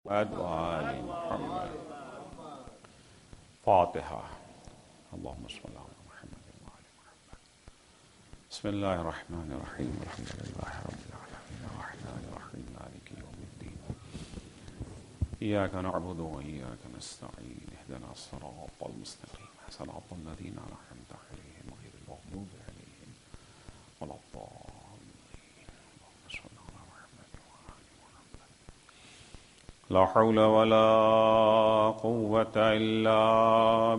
وآل محمد. فاتحة. اللهم صل على محمد وآل محمد. بسم الله الرحمن الرحيم. الحمد لله رب العالمين الرحمن الرحيم مالك يوم الدين. إياك نعبد وإياك نستعين. اهدنا الصراط المستقيم صراط الذين أنعمت عليهم غير المغضوب عليهم ولا الضالين. اللهم صل على محمد وآل محمد. لا حول ولا قوة إلا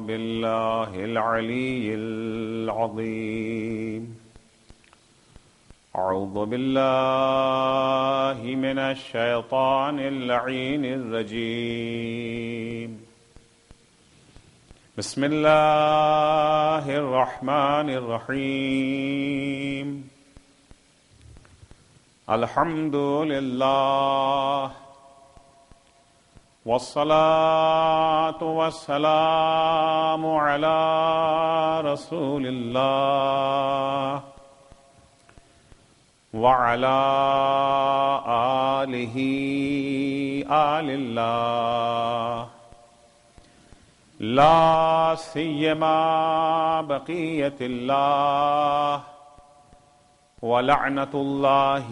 بالله العلي العظيم. أعوذ بالله من الشيطان اللعين الرجيم. بسم الله الرحمن الرحيم. الحمد لله والصلاة والسلام على رسول الله وعلى آله آل الله لا سيما بقية الله ولعنة الله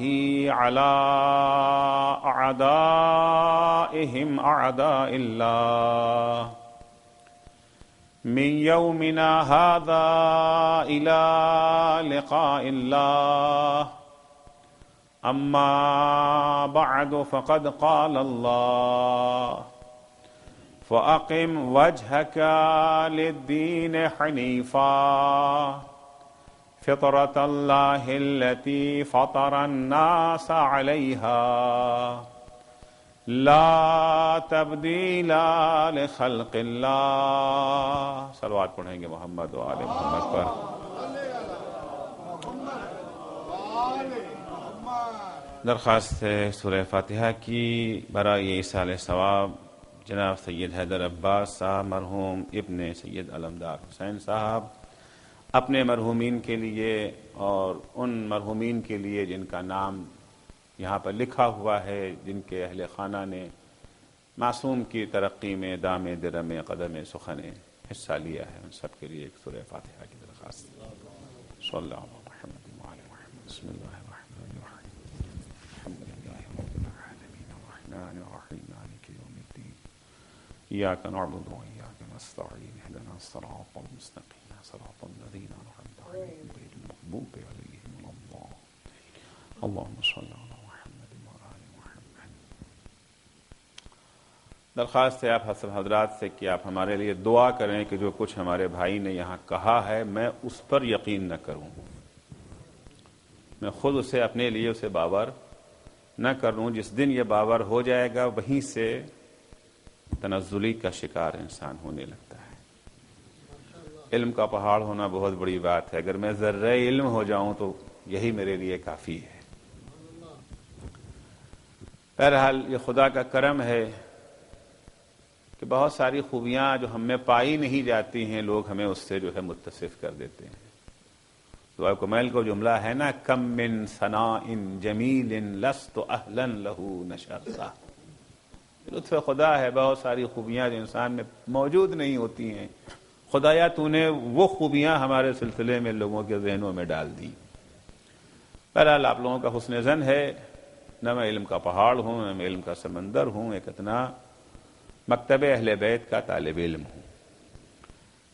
على أعدائهم أعداء الله من يومنا هذا إلى لقاء الله. أما بعد فقد قال الله فأقم وجهك للدين حنيفا فطرة الله التي فطر الناس عليها لا تبديل لخلق الله. صلوات پڑھیں گے محمد و آل محمد پر. درخواست ہے سورہ فاتحہ کی برائے ایصال ثواب جناب سید حیدر عباس صاحب مرحوم ابن سید علمدار حسین صاحب اپنے مرحومین کے لیے اور ان مرحومین کے لیے جن کا نام یہاں پر لکھا ہوا ہے، جن کے اہل خانہ نے معصوم کی ترقی میں دام درم قدم سخن حصہ لیا ہے، ان سب کے لیے ایک سورہ فاتحہ کی درخواست. صلی اللہ علیہ محمد وعلی محمد. بسم اللہ الرحمن الرحیم. الحمد للہ رب العالمین الرحمن الرحیم مالک یوم الدین. ایاک نعبد وایاک نستعین. اهدنا الصراط المستقیم صراط الذين أنعمت عليهم غير المغضوب عليهم ولا الضالين. اللهم صل على محمد وآل محمد. درخواست ہے آپ حضرات سے کہ آپ ہمارے لیے دعا کریں کہ جو کچھ ہمارے بھائی نے یہاں کہا ہے میں اس پر یقین نہ کروں، میں خود اسے اپنے لیے اسے باور نہ کروں. جس دن یہ باور ہو جائے گا وہیں سے تنزلی کا شکار انسان ہونے لگتا ہے. علم کا پہاڑ ہونا بہت بڑی بات ہے. اگر میں ذرہ علم ہو جاؤں تو یہی میرے لیے کافی ہے. بہرحال یہ خدا کا کرم ہے کہ بہت ساری خوبیاں جو ہم میں پائی نہیں جاتی ہیں لوگ ہمیں اس سے جو ہے متصف کر دیتے ہیں. دعا کمیل کو جملہ ہے نا، کم من ثناء جمیل لست اہلا لہ نشرتا. لطف خدا ہے، بہت ساری خوبیاں جو انسان میں موجود نہیں ہوتی ہیں، خدایا تو نے وہ خوبیاں ہمارے سلسلے میں لوگوں کے ذہنوں میں ڈال دی. بہرحال آپ لوگوں کا حسن ظن ہے، نہ میں علم کا پہاڑ ہوں نہ میں علم کا سمندر ہوں، ایک اتنا مکتب اہل بیت کا طالب علم ہوں.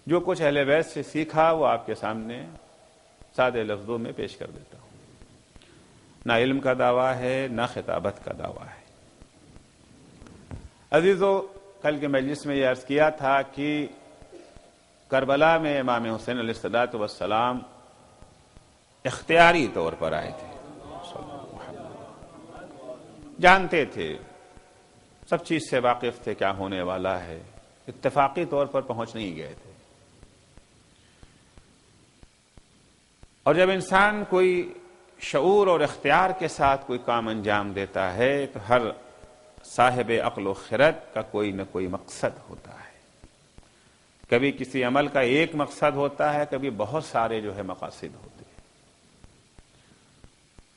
جو کچھ اہل بیت سے سیکھا وہ آپ کے سامنے سادے لفظوں میں پیش کر دیتا ہوں. نہ علم کا دعویٰ ہے نہ خطابت کا دعویٰ ہے. عزیزو، کل کے مجلس میں یہ عرض کیا تھا کہ کربلا میں امام حسین علیہ الصلوۃ والسلام اختیاری طور پر آئے تھے. جانتے تھے، سب چیز سے واقف تھے کیا ہونے والا ہے، اتفاقی طور پر پہنچ نہیں گئے تھے. اور جب انسان کوئی شعور اور اختیار کے ساتھ کوئی کام انجام دیتا ہے تو ہر صاحب عقل و خرد کا کوئی نہ کوئی مقصد ہوتا ہے. کبھی کسی عمل کا ایک مقصد ہوتا ہے، کبھی بہت سارے جو ہے مقاصد ہوتے ہیں.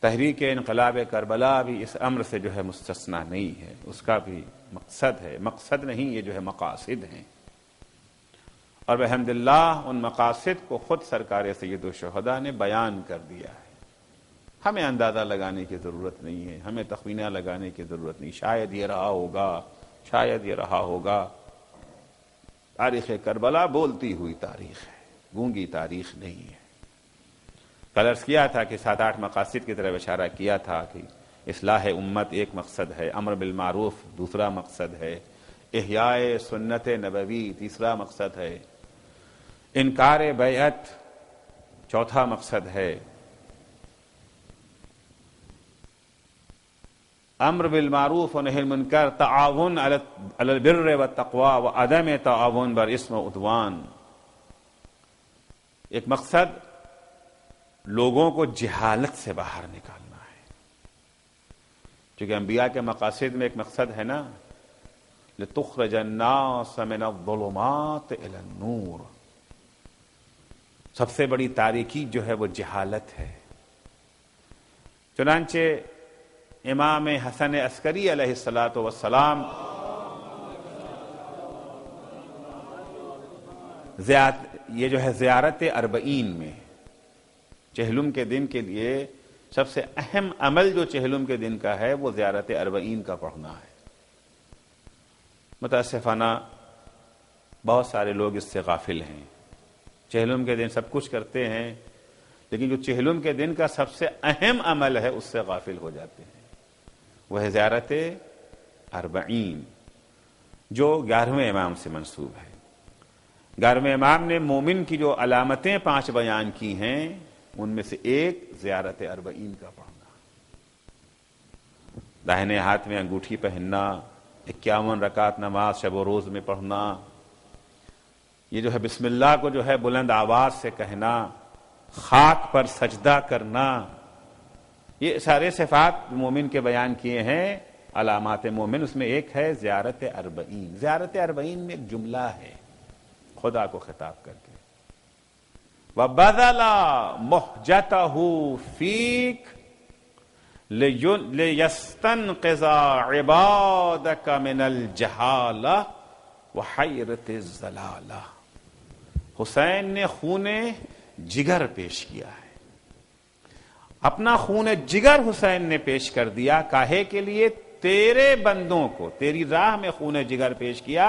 تحریک انقلاب کربلا بھی اس امر سے جو ہے مستثنا نہیں ہے، اس کا بھی مقصد ہے، مقصد نہیں، یہ جو ہے مقاصد ہیں، اور بحمداللہ ان مقاصد کو خود سرکار سید الشہداء نے بیان کر دیا ہے۔ ہمیں اندازہ لگانے کی ضرورت نہیں ہے، ہمیں تخمینہ لگانے کی ضرورت نہیں، شاید یہ رہا ہوگا، شاید یہ رہا ہوگا۔ تاریخ کربلا بولتی ہوئی تاریخ ہے، گونگی تاریخ نہیں ہے۔ کل عرض کیا تھا کہ 7-8 مقاصد کی طرف اشارہ کیا تھا کہ اصلاح امت ایک مقصد ہے، امر بالمعروف دوسرا مقصد ہے، احیاء سنت نبوی تیسرا مقصد ہے، انکار بیعت چوتھا مقصد ہے، امر بالمعروف و نہی المنکر، تعاون علی البر والتقوی و عدم تعاون بر اسم و عدوان۔ ایک مقصد لوگوں کو جہالت سے باہر نکالنا ہے، چونکہ انبیاء کے مقاصد میں ایک مقصد ہے نا، لتخرج الناس من الظلمات الى النور۔ سب سے بڑی تاریکی جو ہے وہ جہالت ہے۔ چنانچہ امام حسن عسکری علیہ السلام یہ جو ہے زیارت اربعین میں چہلم کے دن کے لیے سب سے اہم عمل جو چہلم کے دن کا ہے وہ زیارت اربعین کا پڑھنا ہے۔ متاسفانہ بہت سارے لوگ اس سے غافل ہیں، چہلم کے دن سب کچھ کرتے ہیں، لیکن جو چہلم کے دن کا سب سے اہم عمل ہے اس سے غافل ہو جاتے ہیں، وہ ہے زیارت اربعین، جو 11ویں امام سے منسوب ہے۔ 11ویں امام نے مومن کی جو علامتیں 5 بیان کی ہیں ان میں سے ایک زیارت اربعین کا پڑھنا، داہنے ہاتھ میں انگوٹھی پہننا، 51 رکعت نماز شب و روز میں پڑھنا، یہ جو ہے بسم اللہ کو جو ہے بلند آواز سے کہنا، خاک پر سجدہ کرنا، یہ سارے صفات مومن کے بیان کیے ہیں، علامات مومن۔ اس میں ایک ہے زیارت اربعین۔ زیارت اربعین میں ایک جملہ ہے خدا کو خطاب کر کے، وَبَذَلَ مُحْجَتَهُ فِيكَ لِيَسْتَنْقِذَ عِبَادَكَ مِنَ الْجَهَالَةِ وَحَيْرَةِ الضَّلَالَةِ۔ حسین نے خون جگر پیش کیا ہے، اپنا خون جگر حسین نے پیش کر دیا، کاہے کے لیے؟ تیرے بندوں کو، تیری راہ میں خون جگر پیش کیا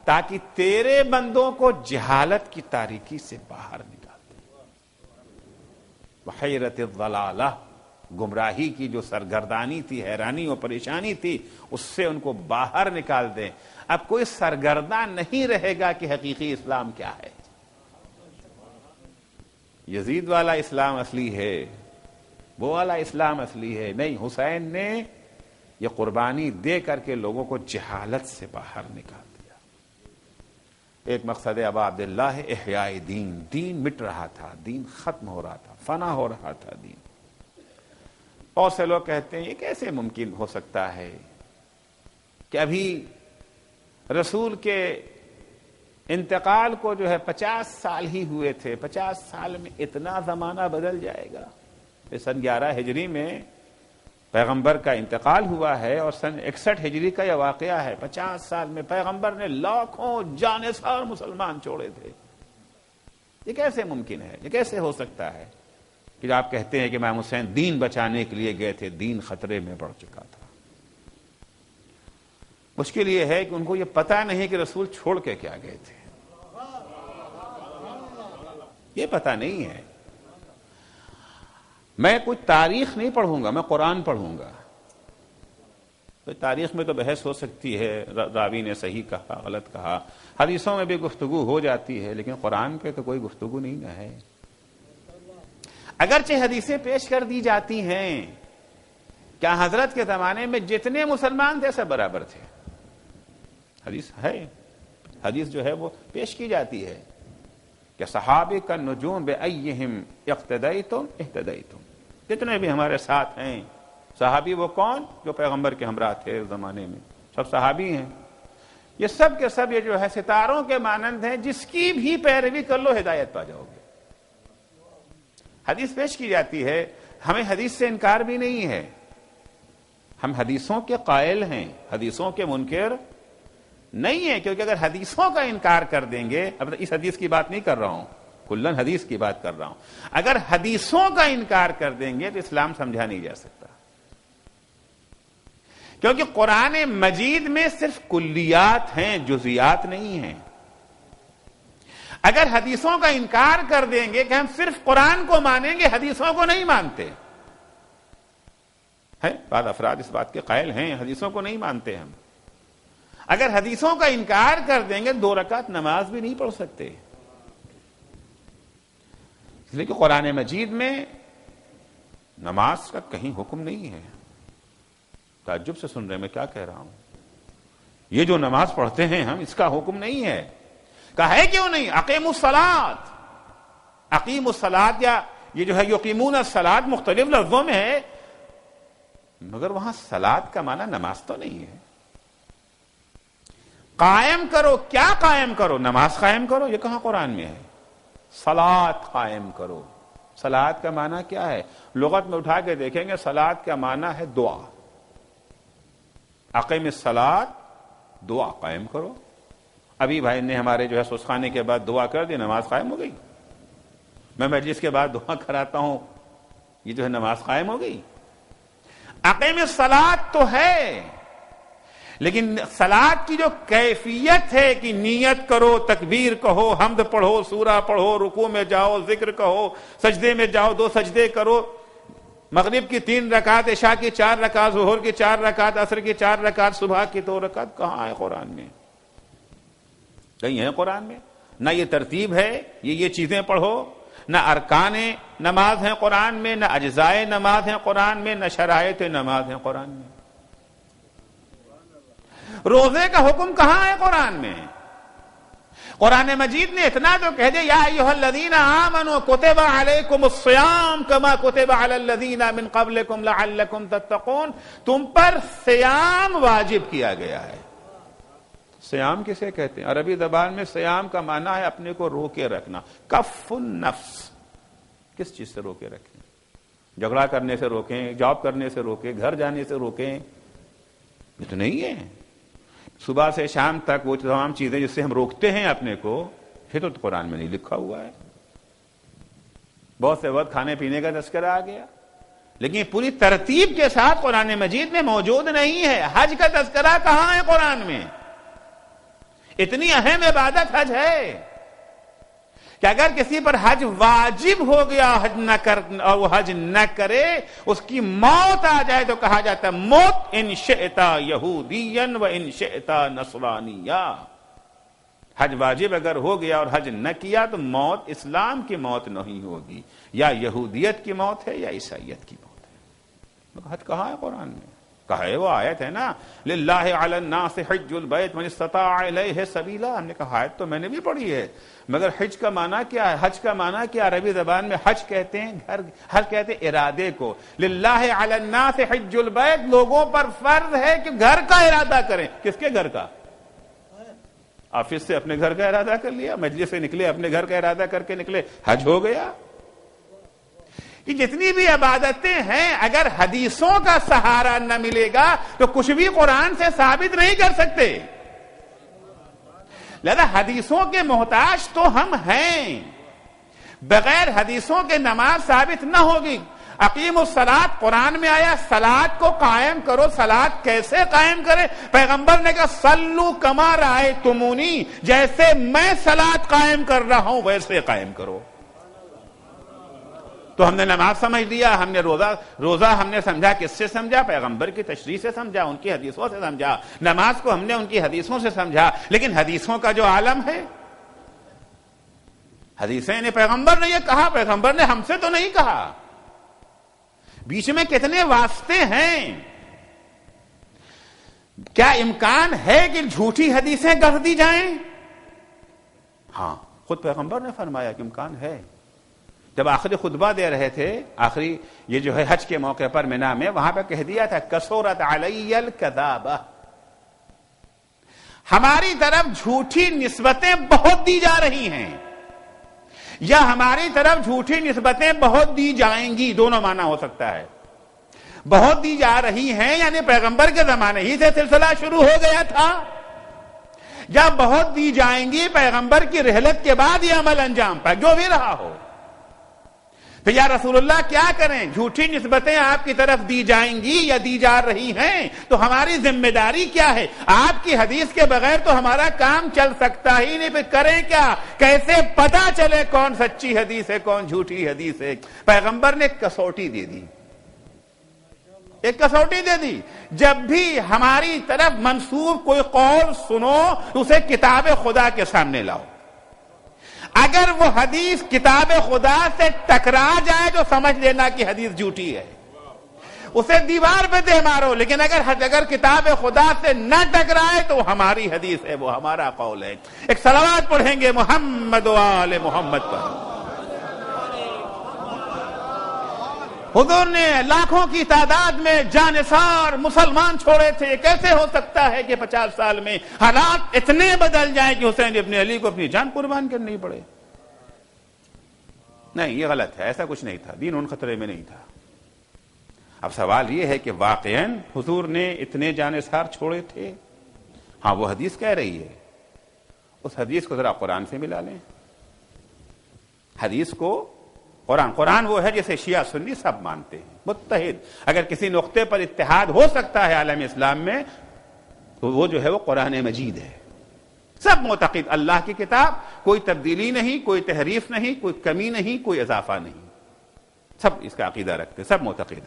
تاکہ تیرے بندوں کو جہالت کی تاریکی سے باہر نکال دے، وحیرت الضلالہ، گمراہی کی جو سرگردانی تھی، حیرانی اور پریشانی تھی، اس سے ان کو باہر نکال دیں۔ اب کوئی سرگرداں نہیں رہے گا کہ حقیقی اسلام کیا ہے۔ یزید والا اسلام اصلی ہے، وہ والا اسلام اصلی ہے نہیں، حسین نے یہ قربانی دے کر کے لوگوں کو جہالت سے باہر نکال دیا۔ ایک مقصد ابا عبداللہ ہے احیاء دین، دین مٹ رہا تھا، دین ختم ہو رہا تھا، فنا ہو رہا تھا دین۔ اور سے لوگ کہتے ہیں یہ کیسے ممکن ہو سکتا ہے کہ ابھی رسول کے انتقال کو جو ہے 50 سال ہی ہوئے تھے، 50 سال میں اتنا زمانہ بدل جائے گا۔ سن 11 ہجری میں پیغمبر کا انتقال ہوا ہے اور سن 61 ہجری کا یہ واقعہ ہے۔ 50 سال میں پیغمبر نے لاکھوں جانثار مسلمان چھوڑے تھے۔ یہ کیسے ممکن ہے؟ یہ کیسے ہو سکتا ہے کہ آپ کہتے ہیں کہ امام حسین دین بچانے کے لیے گئے تھے، دین خطرے میں پڑ چکا تھا۔ مشکل یہ ہے کہ ان کو یہ پتہ نہیں کہ رسول چھوڑ کے کیا گئے تھے، یہ پتہ نہیں ہے۔ میں کچھ تاریخ نہیں پڑھوں گا، میں قرآن پڑھوں گا۔ تو تاریخ میں تو بحث ہو سکتی ہے، راوی نے صحیح کہا، غلط کہا، حدیثوں میں بھی گفتگو ہو جاتی ہے، لیکن قرآن پہ تو کوئی گفتگو نہیں ہے۔ اگرچہ حدیثیں پیش کر دی جاتی ہیں، کیا حضرت کے زمانے میں جتنے مسلمان تھے سب برابر تھے؟ حدیث ہے، حدیث جو ہے وہ پیش کی جاتی ہے کہ صحابہ کا نجوم بأیہم اقتدیتم اہتدیتم، جتنے بھی ہمارے ساتھ ہیں صحابی، وہ کون؟ جو پیغمبر کے ہمراہ تھے اس زمانے میں، سب صحابی ہیں۔ یہ سب کے سب یہ جو ہے ستاروں کے مانند ہیں، جس کی بھی پیروی کر لو ہدایت پا جاؤ گے۔ حدیث پیش کی جاتی ہے، ہمیں حدیث سے انکار بھی نہیں ہے، ہم حدیثوں کے قائل ہیں، حدیثوں کے منکر نہیں ہیں، کیونکہ اگر حدیثوں کا انکار کر دیں گے، اب اس حدیث کی بات نہیں کر رہا ہوں، کلن حدیث کی بات کر رہا ہوں، اگر حدیثوں کا انکار کر دیں گے تو اسلام سمجھا نہیں جا سکتا، کیونکہ قرآن مجید میں صرف کلیات ہیں، جزیات نہیں ہیں۔ اگر حدیثوں کا انکار کر دیں گے کہ ہم صرف قرآن کو مانیں گے، حدیثوں کو نہیں مانتے، ہے بعض افراد اس بات کے قائل ہیں، حدیثوں کو نہیں مانتے ہم، اگر حدیثوں کا انکار کر دیں گے 2 رکعت نماز بھی نہیں پڑھ سکتے، اس لیے کہ قرآن مجید میں نماز کا کہیں حکم نہیں ہے۔ تعجب سے سن رہے میں کیا کہہ رہا ہوں، یہ جو نماز پڑھتے ہیں ہم، اس کا حکم نہیں ہے، کہا ہے کیوں نہیں؟ اقیموا الصلاۃ، اقیموا الصلاۃ، یا یہ جو ہے یقیمون الصلاۃ مختلف لفظوں میں ہے، مگر وہاں صلاۃ کا معنی نماز تو نہیں ہے۔ قائم کرو، کیا قائم کرو؟ نماز قائم کرو، یہ کہاں قرآن میں ہے؟ صلاۃ قائم کرو، صلاۃ کا معنی کیا ہے؟ لغت میں اٹھا کے دیکھیں گے، صلاۃ کا معنی ہے دعا، اقیم الصلاۃ، دعا قائم کرو۔ ابھی بھائی نے ہمارے جو ہے سسخانے کے بعد دعا کر دی، نماز قائم ہو گئی، میں مجلس کے بعد دعا کراتا ہوں، یہ جو ہے نماز قائم ہو گئی۔ اقیم الصلاۃ تو ہے، لیکن صلاۃ کی جو کیفیت ہے کہ نیت کرو، تکبیر کہو، حمد پڑھو، سورہ پڑھو، رکوع میں جاؤ، ذکر کہو، سجدے میں جاؤ، 2 سجدے کرو، مغرب کی 3 رکعت، عشاء کی 4 رکعت، ظہر کی 4 رکعت، عصر کی 4 رکعت، صبح کی 2 رکعت، کہاں ہے قرآن میں؟ کہیں ہے قرآن میں؟ نہ یہ ترتیب ہے، یہ چیزیں پڑھو، نہ ارکان نماز ہیں قرآن میں، نہ اجزائے نماز ہیں قرآن میں، نہ شرائط نماز ہیں قرآن میں۔ روزے کا حکم کہاں ہے قرآن میں؟ قرآن مجید نے اتنا تو کہہ دیا، یا ایھا الذین آمنوا کتب علیکم الصیام کما کتب علی الذین من قبلکم لعلکم تتقون، تم پر صیام واجب کیا گیا ہے۔ صیام کسے کہتے ہیں؟ عربی زبان میں صیام کا معنی ہے اپنے کو روکے رکھنا، کف النفس، کس چیز سے روکے رکھیں؟ جھگڑا کرنے سے روکیں، جاب کرنے سے روکیں، گھر جانے سے روکیں، یہ تو نہیں ہے۔ صبح سے شام تک وہ تمام چیزیں جس سے ہم روکتے ہیں اپنے کو، یہ تو قرآن میں نہیں لکھا ہوا ہے۔ بہت سے وقت کھانے پینے کا تذکرہ آ گیا، لیکن پوری ترتیب کے ساتھ قرآن مجید میں موجود نہیں ہے۔ حج کا تذکرہ کہاں ہے قرآن میں؟ اتنی اہم عبادت حج ہے کہ اگر کسی پر حج واجب ہو گیا حج نہ کر اور وہ حج نہ کرے، اس کی موت آ جائے تو کہا جاتا ہے موت ان شئتا یہودیا و ان شئتا نصرانیا۔ حج واجب اگر ہو گیا اور حج نہ کیا تو موت اسلام کی موت نہیں ہوگی، یا یہودیت کی موت ہے یا عیسائیت کی موت ہے۔ حج کہاں ہے قرآن میں؟ کہا ہے وہ آیت ہے نا، للہ علی الناس حج البیت من استطاع الیہ سبیلا، ہم نے کہا آیت تو میں نے بھی پڑھی ہے، مگر حج کا معنی کیا ہے؟ حج کا معنی کیا؟ عربی زبان میں حج کہتے ہیں گھر، حج کہتے ہیں ارادے کو۔ للہ علی الناس حج البیت، لوگوں پر فرض ہے کہ گھر کا ارادہ کریں۔ کس کے گھر کا؟ آفس سے اپنے گھر کا ارادہ کر لیا، مجلس سے نکلے اپنے گھر کا ارادہ کر کے نکلے، حج ہو گیا۔ کہ جتنی بھی عبادتیں ہیں اگر حدیثوں کا سہارا نہ ملے گا تو کچھ بھی قرآن سے ثابت نہیں کر سکتے، لہذا حدیثوں کے محتاج تو ہم ہیں، بغیر حدیثوں کے نماز ثابت نہ ہوگی۔ اقیم الصلاۃ قرآن میں آیا، صلاۃ کو قائم کرو، صلاۃ کیسے قائم کرے؟ پیغمبر نے کہا صلو کما رأیتمونی، جیسے میں صلاۃ قائم کر رہا ہوں ویسے قائم کرو۔ تو ہم نے نماز سمجھ لیا، ہم نے روزہ ہم نے سمجھا، کس سے سمجھا؟ پیغمبر کی تشریح سے سمجھا، ان کی حدیثوں سے سمجھا۔ نماز کو ہم نے ان کی حدیثوں سے سمجھا، لیکن حدیثوں کا جو عالم ہے، حدیثیں نے پیغمبر نے یہ کہا، پیغمبر نے ہم سے تو نہیں کہا، بیچ میں کتنے واسطے ہیں۔ کیا امکان ہے کہ جھوٹی حدیثیں گڑھ دی جائیں؟ ہاں، خود پیغمبر نے فرمایا کہ امکان ہے۔ جب آخری خطبہ دے رہے تھے، آخری یہ جو ہے حج کے موقع پر مینا میں، وہاں پہ کہہ دیا تھا کثرت علی الکذابہ، ہماری طرف جھوٹی نسبتیں بہت دی جا رہی ہیں، یا ہماری طرف جھوٹی نسبتیں بہت دی جائیں گی، دونوں معنی ہو سکتا ہے۔ بہت دی جا رہی ہیں یعنی پیغمبر کے زمانے ہی سے سلسلہ شروع ہو گیا تھا، یا بہت دی جائیں گی پیغمبر کی رحلت کے بعد یہ عمل انجام پائے، جو بھی رہا ہو۔ تو یا رسول اللہ کیا کریں؟ جھوٹی نسبتیں آپ کی طرف دی جائیں گی یا دی جا رہی ہیں، تو ہماری ذمہ داری کیا ہے؟ آپ کی حدیث کے بغیر تو ہمارا کام چل سکتا ہی نہیں، پھر کریں کیا؟ کیسے پتا چلے کون سچی حدیث ہے کون جھوٹی حدیث ہے؟ پیغمبر نے ایک کسوٹی دے دی، ایک کسوٹی دے دی، جب بھی ہماری طرف منسوب کوئی قول سنو اسے کتاب خدا کے سامنے لاؤ۔ اگر وہ حدیث کتاب خدا سے ٹکرا جائے تو سمجھ لینا کہ حدیث جھوٹی ہے، اسے دیوار پہ دے مارو، لیکن اگر کتاب خدا سے نہ ٹکرائے تو ہماری حدیث ہے، وہ ہمارا قول ہے۔ ایک صلوات پڑھیں گے محمد و آل محمد پر۔ حضور نے لاکھوں کی تعداد میں جانثار مسلمان چھوڑے تھے، کیسے ہو سکتا ہے کہ 50 سال میں حالات اتنے بدل جائیں کہ حسین ابن علی کو اپنی جان قربان کرنی پڑے؟ نہیں، یہ غلط ہے، ایسا کچھ نہیں تھا، دین ان خطرے میں نہیں تھا۔ اب سوال یہ ہے کہ واقعاً حضور نے اتنے جانثار چھوڑے تھے؟ ہاں، وہ حدیث کہہ رہی ہے، اس حدیث کو ذرا قرآن سے ملا لیں۔ حدیث کو قرآن وہ ہے جسے شیعہ سنی سب مانتے ہیں، متحد۔ اگر کسی نقطے پر اتحاد ہو سکتا ہے عالم اسلام میں تو وہ جو ہے وہ قرآن مجید ہے۔ سب معتقد اللہ کی کتاب، کوئی تبدیلی نہیں، کوئی تحریف نہیں، کوئی کمی نہیں، کوئی اضافہ نہیں، سب اس کا عقیدہ رکھتے ہیں، سب معتقد۔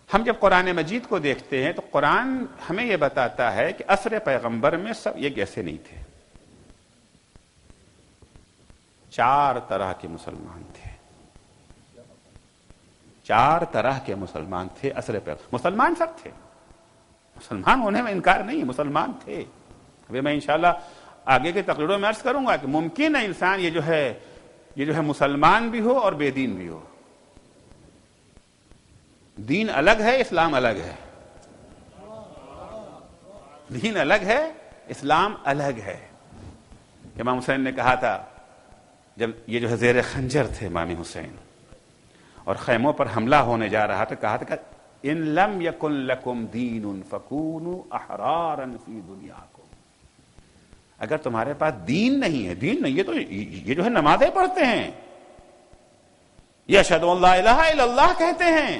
ہم جب قرآن مجید کو دیکھتے ہیں تو قرآن ہمیں یہ بتاتا ہے کہ عصر پیغمبر میں سب یہ ایسے نہیں تھے۔ 4 طرح کے مسلمان تھے، 4 طرح کے مسلمان تھے عصر پیغمبر۔ مسلمان سب تھے، مسلمان ہونے میں انکار نہیں، مسلمان تھے۔ ابھی میں انشاءاللہ آگے کے تقریروں میں عرض کروں گا کہ ممکن ہے انسان یہ جو ہے مسلمان بھی ہو اور بے دین بھی ہو۔ دین الگ ہے، اسلام الگ ہے، دین الگ ہے، اسلام الگ ہے۔ امام حسین نے کہا تھا جب یہ جو ہے زیر خنجر تھے امام حسین اور خیموں پر حملہ ہونے جا رہا تھا، کہا تھا کہ ان لم یکن لکم دین فکونوا احرارا فی دنیاکم، اگر تمہارے پاس دین نہیں ہے، دین نہیں ہے تو یہ جو ہے نمازیں پڑھتے ہیں، یہ اشہد ان لا الہ الا اللہ کہتے ہیں،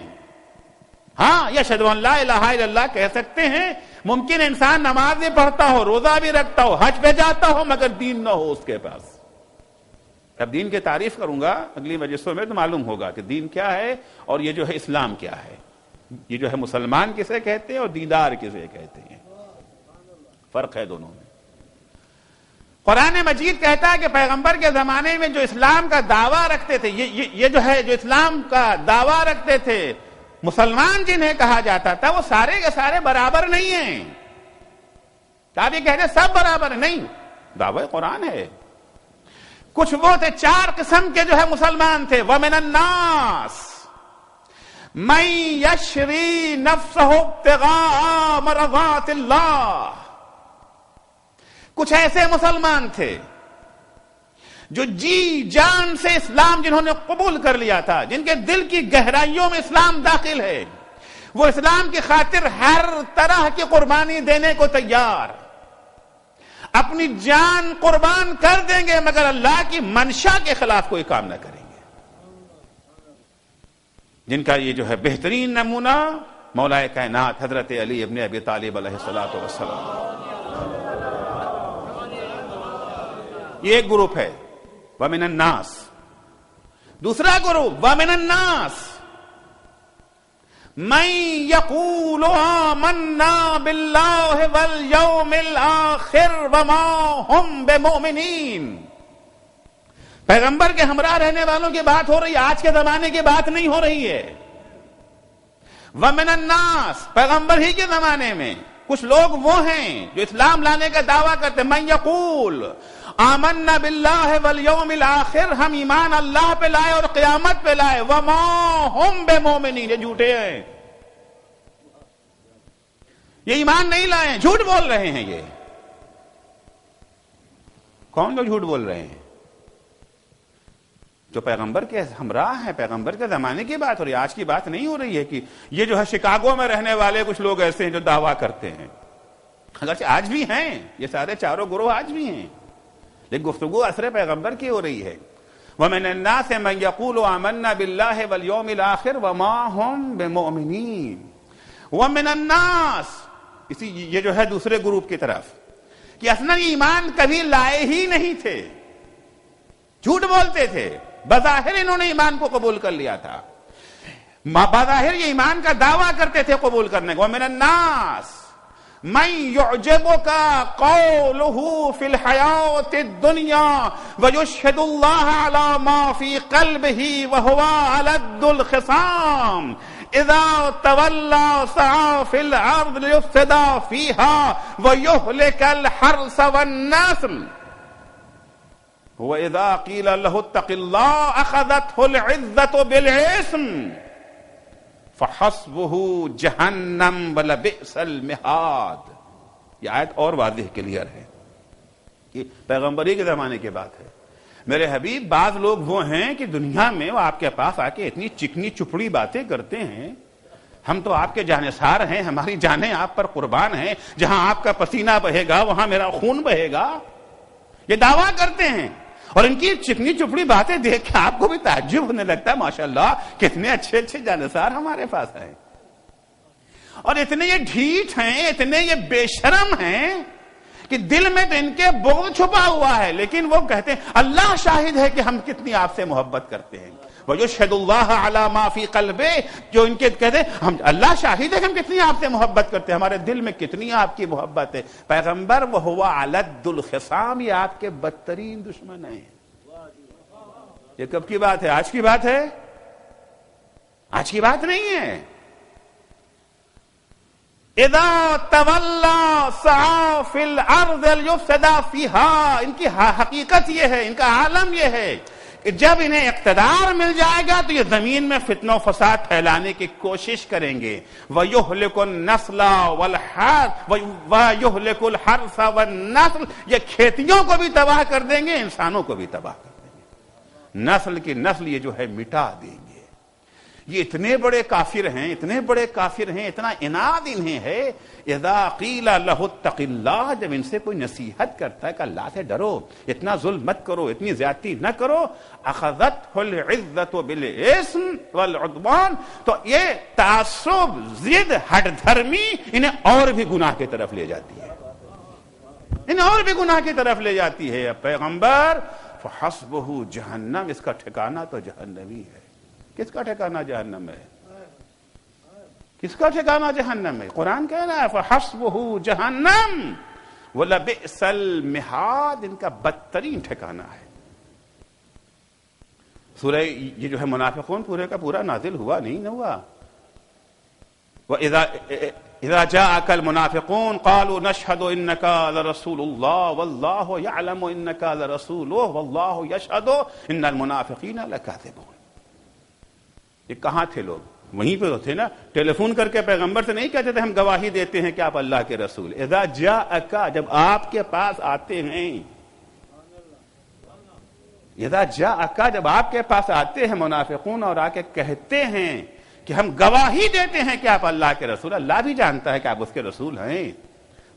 ہاں یہ اشہد ان لا الہ الا اللہ کہہ سکتے ہیں۔ ممکن انسان نماز بھی پڑھتا ہو، روزہ بھی رکھتا ہو، حج پہ جاتا ہو، مگر دین نہ ہو اس کے پاس۔ اب دین کی تعریف کروں گا اگلی مجلسوں میں تو معلوم ہوگا کہ دین کیا ہے اور یہ جو ہے اسلام کیا ہے، یہ جو ہے مسلمان کسے کہتے ہیں اور دیندار کسے کہتے ہیں، فرق ہے دونوں میں۔ قرآن مجید کہتا ہے کہ پیغمبر کے زمانے میں جو اسلام کا دعویٰ رکھتے تھے، یہ جو ہے جو اسلام کا دعویٰ رکھتے تھے، مسلمان جنہیں کہا جاتا تھا، وہ سارے کے سارے برابر نہیں ہیں۔ آپ یہ کہتے ہیں سب برابر نہیں، دعوی قرآن ہے۔ کچھ وہ تھے 4 قسم کے جو ہے مسلمان تھے، وَمِنَ النَّاسِ مَن يَشْرِي نَفْسَهُ ابْتِغَاءَ مَرْضَاتِ اللَّهِ، کچھ ایسے مسلمان تھے جو جی جان سے اسلام جنہوں نے قبول کر لیا تھا، جن کے دل کی گہرائیوں میں اسلام داخل ہے، وہ اسلام کی خاطر ہر طرح کی قربانی دینے کو تیار، اپنی جان قربان کر دیں گے مگر اللہ کی منشا کے خلاف کوئی کام نہ کریں گے۔ جن کا یہ جو ہے بہترین نمونہ مولا کائنات حضرت علی ابن ابی طالب علیہ الصلوۃ والسلام، یہ ایک گروپ ہے وَمِنَ النَّاسِ۔ دوسرا گروپ وَمِنَ النَّاسِ مَن يَقُولُ آمَنَّا بِاللَّهِ وَالْيَوْمِ الْآخِرِ وَمَا هُمْ بِمُؤْمِنِينَ۔ پیغمبر کے ہمراہ رہنے والوں کی بات ہو رہی ہے، آج کے زمانے کی بات نہیں ہو رہی ہے۔ وَمِنَ النَّاسِ پیغمبر ہی کے زمانے میں کچھ لوگ وہ ہیں جو اسلام لانے کا دعویٰ کرتے ہیں، مَن يَقُولُ آمنا باللہ والیوم الآخر، ہم ایمان اللہ پہ لائے اور قیامت پہ لائے، وما ہم بمومنین، یہ جھوٹے ہیں، یہ ایمان نہیں لائے ہیں، جھوٹ بول رہے ہیں۔ یہ کون لوگ جھوٹ بول رہے ہیں؟ جو پیغمبر کے ہمراہ ہیں، پیغمبر کے زمانے کی بات ہو رہی ہے، آج کی بات نہیں ہو رہی ہے کہ یہ جو ہے شکاگو میں رہنے والے کچھ لوگ ایسے ہیں جو دعویٰ کرتے ہیں، اگرچہ آج بھی ہیں، یہ سارے چاروں گروہ آج بھی ہیں، لیکن گفتگو عصر پیغمبر کی ہو رہی ہے۔ وَمِنَ النَّاسِ مَن يَقُولُ آمَنَّا بِاللَّهِ وَالْيَوْمِ الْآخِرِ وَمَا هُمْ بِمُؤْمِنِينَ۔ وَمِنَ النَّاسِ، یہ جو ہے دوسرے گروپ کی طرف، کہ اصلاً ایمان کبھی لائے ہی نہیں تھے، جھوٹ بولتے تھے، بظاہر انہوں نے ایمان کو قبول کر لیا تھا، بظاہر یہ ایمان کا دعویٰ کرتے تھے قبول کرنے کو۔ وَمِنَ النَّاسِ مَن يُعْجِبُكَ قَوْلُهُ فِي الْحَيَاةِ الدُّنْيَا وَيُشْهِدُ اللَّهَ عَلَى مَا فِي قَلْبِهِ وَهُوَ أَلَدُّ الْخِصَامِ إِذَا تَوَلَّى سَعَىٰ فِي الْأَرْضِ لِيُفْسِدَ فِيهَا وَيُهْلِكَ الْحَرْثَ وَالنَّسْلَ وَإِذَا قِيلَ لَهُ اتَّقِ اللَّهَ أَخَذَتْهُ الْعِزَّةُ بِالْإِثْمِ فَحَسْبُهُ جَهَنَّمَ وَلَبِئْسَ الْمِہَادُ۔ یہ آیت اور واضح کلیئر ہے، یہ پیغمبری کے زمانے کی بات ہے۔ میرے حبیب، بعض لوگ وہ ہیں کہ دنیا میں وہ آپ کے پاس آ کے اتنی چکنی چپڑی باتیں کرتے ہیں، ہم تو آپ کے جانثار ہیں، ہماری جانیں آپ پر قربان ہیں، جہاں آپ کا پسینہ بہے گا وہاں میرا خون بہے گا، یہ دعویٰ کرتے ہیں، اور ان کی چکنی چپڑی باتیں دیکھ کے آپ کو بھی تعجب ہونے لگتا ہے، ماشاءاللہ کتنے اچھے اچھے جانثار ہمارے پاس ہیں، اور اتنے یہ ڈھیٹ ہیں، اتنے یہ بے شرم ہیں کہ دل میں تو ان کے بغض چھپا ہوا ہے، لیکن وہ کہتے ہیں اللہ شاہد ہے کہ ہم کتنی آپ سے محبت کرتے ہیں۔ وَيُشْهِدُ اللَّهَ عَلَى مَا فِي قَلْبِهِ، جو ان کے کہتے ہیں ہم اللہ شاہد ہے کہ ہم کتنی آپ سے محبت کرتے ہیں، ہمارے دل میں کتنی آپ کی محبت ہے۔ پیغمبر وَهُوَ أَلَدُّ الْخِصَامِ، یہ آپ کے بدترین دشمن ہیں۔ یہ کب کی بات ہے؟ آج کی بات ہے؟ آج کی بات نہیں ہے۔ اذا تولى سعى في الارض ليفسد فيها، ان کی حقیقت یہ ہے، ان کا عالم یہ ہے کہ جب انہیں اقتدار مل جائے گا تو یہ زمین میں فتنہ و فساد پھیلانے کی کوشش کریں گے۔ وَيُهْلِكُ النَّسْلَ وَيُهْلِكُ الْحَرْثَ وَالنَّسْلَ، یہ کھیتیوں کو بھی تباہ کر دیں گے، انسانوں کو بھی تباہ کر دیں گے، نسل کی نسل یہ جو ہے مٹا دیں گے۔ یہ اتنے بڑے کافر ہیں، اتنے بڑے کافر ہیں، اتنا عناد انہیں ہے۔ اذا قیل لہ اتق اللہ، جب ان سے کوئی نصیحت کرتا ہے کہ اللہ سے ڈرو، اتنا ظلم مت کرو، اتنی زیادتی نہ کرو، اخذتہ العزۃ بالاسم والعدوان، تو یہ تعصب، ضد، ہٹ دھرمی انہیں اور بھی گناہ کی طرف لے جاتی ہے، انہیں اور بھی گناہ کی طرف لے جاتی ہے۔ پیغمبر فحسبہ جہنم، اس کا ٹھکانہ تو جہنمی ہے۔ کس کا ٹھکانہ جہنم ہے؟ کس کا ٹھکانہ جہنم ہے؟ قرآن کہہ رہا ہے فحسبہ جہنم ولبئس المہاد، ان کا بدترین ٹھکانہ ہے۔ سورہ یہ جو ہے منافقون پورے کا پورا نازل ہوا نہیں ہوا؟ وَإِذَا جَاءَكَ الْمُنَافِقُونَ قَالُوا نَشْهَدُ إِنَّكَ لَرَسُولُ اللَّهِ وَاللَّهُ يَعْلَمُ إِنَّكَ لَرَسُولُهُ وَاللَّهُ يَشْهَدُ إِنَّ الْمُنَافِقِينَ لَكَاذِبُونَ۔ یہ کہاں تھے لوگ؟ وہیں پہ تو تھے نا، ٹیلی فون کر کے پیغمبر سے نہیں کہتے تھے ہم گواہی دیتے ہیں کہ آپ اللہ کے رسول۔ اذا جاءک، جب آپ کے پاس آتے ہیں، اذا جاءک، جب آپ کے پاس آتے ہیں منافقون اور آ کے کہتے ہیں کہ ہم گواہی دیتے ہیں کہ آپ اللہ کے رسول، اللہ بھی جانتا ہے کہ آپ اس کے رسول ہیں،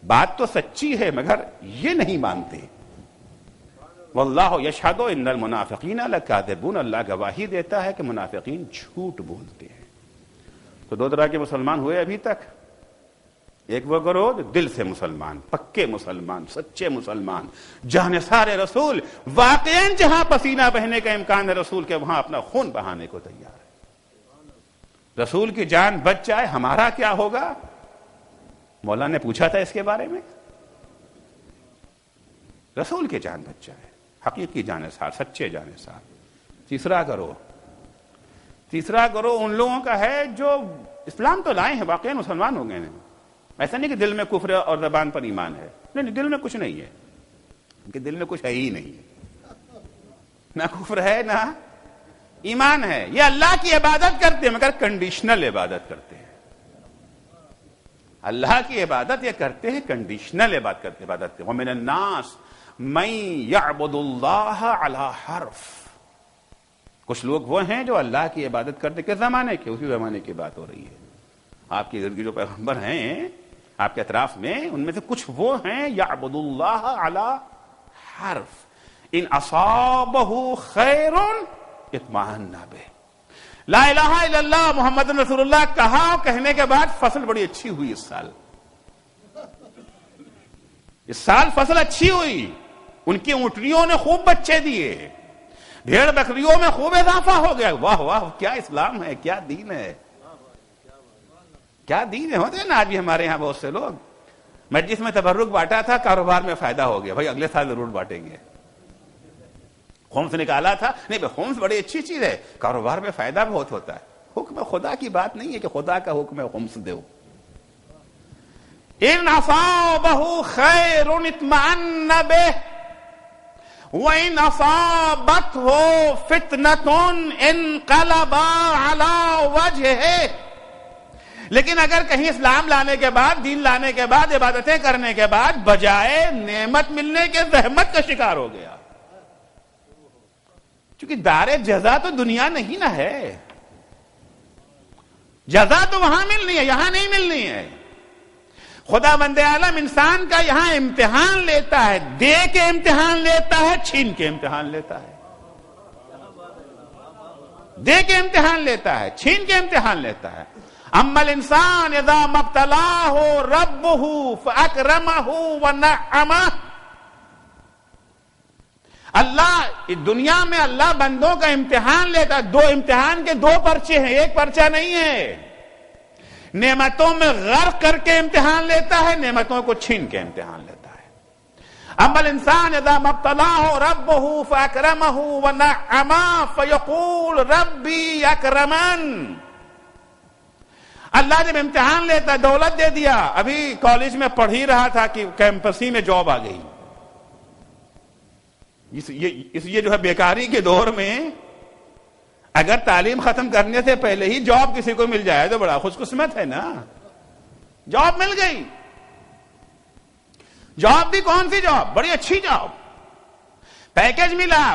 بات تو سچی ہے مگر یہ نہیں مانتے۔ واللہ یشہد ان المنافقین لکاذبون، اللہ گواہی دیتا ہے کہ منافقین جھوٹ بولتے ہیں۔ تو دو طرح کے مسلمان ہوئے ابھی تک، ایک وہ گروہ جو دل سے مسلمان، پکے مسلمان، سچے مسلمان، جانثار رسول، واقعاً جہاں پسینہ بہنے کا امکان ہے رسول کے وہاں اپنا خون بہانے کو تیار ہے۔ رسول کی جان بچ جائے ہمارا کیا ہوگا؟ مولا نے پوچھا تھا اس کے بارے میں، رسول کی جان بچ جائے، حقیقی جانثار، سچے جانثار۔ تیسرا گروہ ان لوگوں کا ہے جو اسلام تو لائے ہیں، واقعی مسلمان ہو گئے ہیں، ایسا نہیں کہ دل میں کفر اور زبان پر ایمان ہے، نہیں، دل میں کچھ نہیں ہے، ان کے دل میں کچھ ہے ہی نہیں، نہ کفر ہے نہ ایمان ہے۔ یہ اللہ کی عبادت کرتے ہیں مگر کنڈیشنل عبادت کرتے ہیں، اللہ کی عبادت یہ کرتے ہیں، کنڈیشنل عبادت کرتے ہیں۔ وَمِنَ النَّاسِ مَن يَعْبُدُ اللَّهَ عَلَى حَرْفٍ، کچھ لوگ وہ ہیں جو اللہ کی عبادت کرنے کے زمانے کے، اسی زمانے کی بات ہو رہی ہے. آپ کی ارد گرد جو پیغمبر ہیں آپ کے اطراف میں، ان میں سے کچھ وہ ہیں یعبد اللہ علی حرف ان اصابہ خیر اطمأن بہ. لا الہ الا اللہ محمد رسول اللہ کہا، کہنے کے بعد فصل بڑی اچھی ہوئی. اس سال فصل اچھی ہوئی، ان کی اونٹنیوں نے خوب بچے دیے، بھیڑ بکریوں میں خوب اضافہ ہو گیا. واہ واہ، کیا اسلام ہے، کیا دین ہے، کیا دین ہے. ہوتے ہیں نا آج بھی ہمارے یہاں بہت سے لوگ، مجلس میں تبرک بانٹا تھا، کاروبار میں فائدہ ہو گیا، بھائی اگلے سال ضرور بانٹیں گے. خمس نکالا تھا، نہیں بھائی خمس بڑی اچھی چیز ہے، کاروبار میں فائدہ بہت ہوتا ہے. حکم خدا کی بات نہیں ہے کہ خدا کا حکم ہے خمس دو. ان اصابہ خیر اطمأن بہ وَإِنْ أَصَابَتْهُ فِتْنَةٌ انقلبا عَلَى وَجْهِهِ. لیکن اگر کہیں اسلام لانے کے بعد، دین لانے کے بعد، عبادتیں کرنے کے بعد بجائے نعمت ملنے کے زحمت کا شکار ہو گیا، کیونکہ دار جزا تو دنیا نہیں نہ ہے، جزا تو وہاں ملنی ہے، یہاں نہیں ملنی ہے. خدا بند عالم انسان کا یہاں امتحان لیتا ہے، دے کے امتحان لیتا ہے، چھین کے امتحان لیتا ہے. دے کے امتحان لیتا ہے، چھین کے امتحان لیتا ہے. اما الانسان اذا ما ابتلاه ربه فاکرمه ونعمه. اللہ دنیا میں اللہ بندوں کا امتحان لیتا ہے. دو امتحان کے دو پرچے ہیں، ایک پرچہ نہیں ہے. نعمتوں میں غرق کر کے امتحان لیتا ہے، نعمتوں کو چھین کے امتحان لیتا ہے. اما الانسان اذا ما ابتلاه ربه فاکرمه ونعمه فیقول ربی اکرمن. اللہ جب امتحان لیتا ہے، دولت دے دیا، ابھی کالج میں پڑھ ہی رہا تھا کہ کیمپسی میں جاب آ گئی. یہ جو ہے بیکاری کے دور میں اگر تعلیم ختم کرنے سے پہلے ہی جاب کسی کو مل جائے تو بڑا خوش قسمت ہے نا. جاب مل گئی. جاب بھی کون سی جاب؟ بڑی اچھی جاب. پیکج ملا،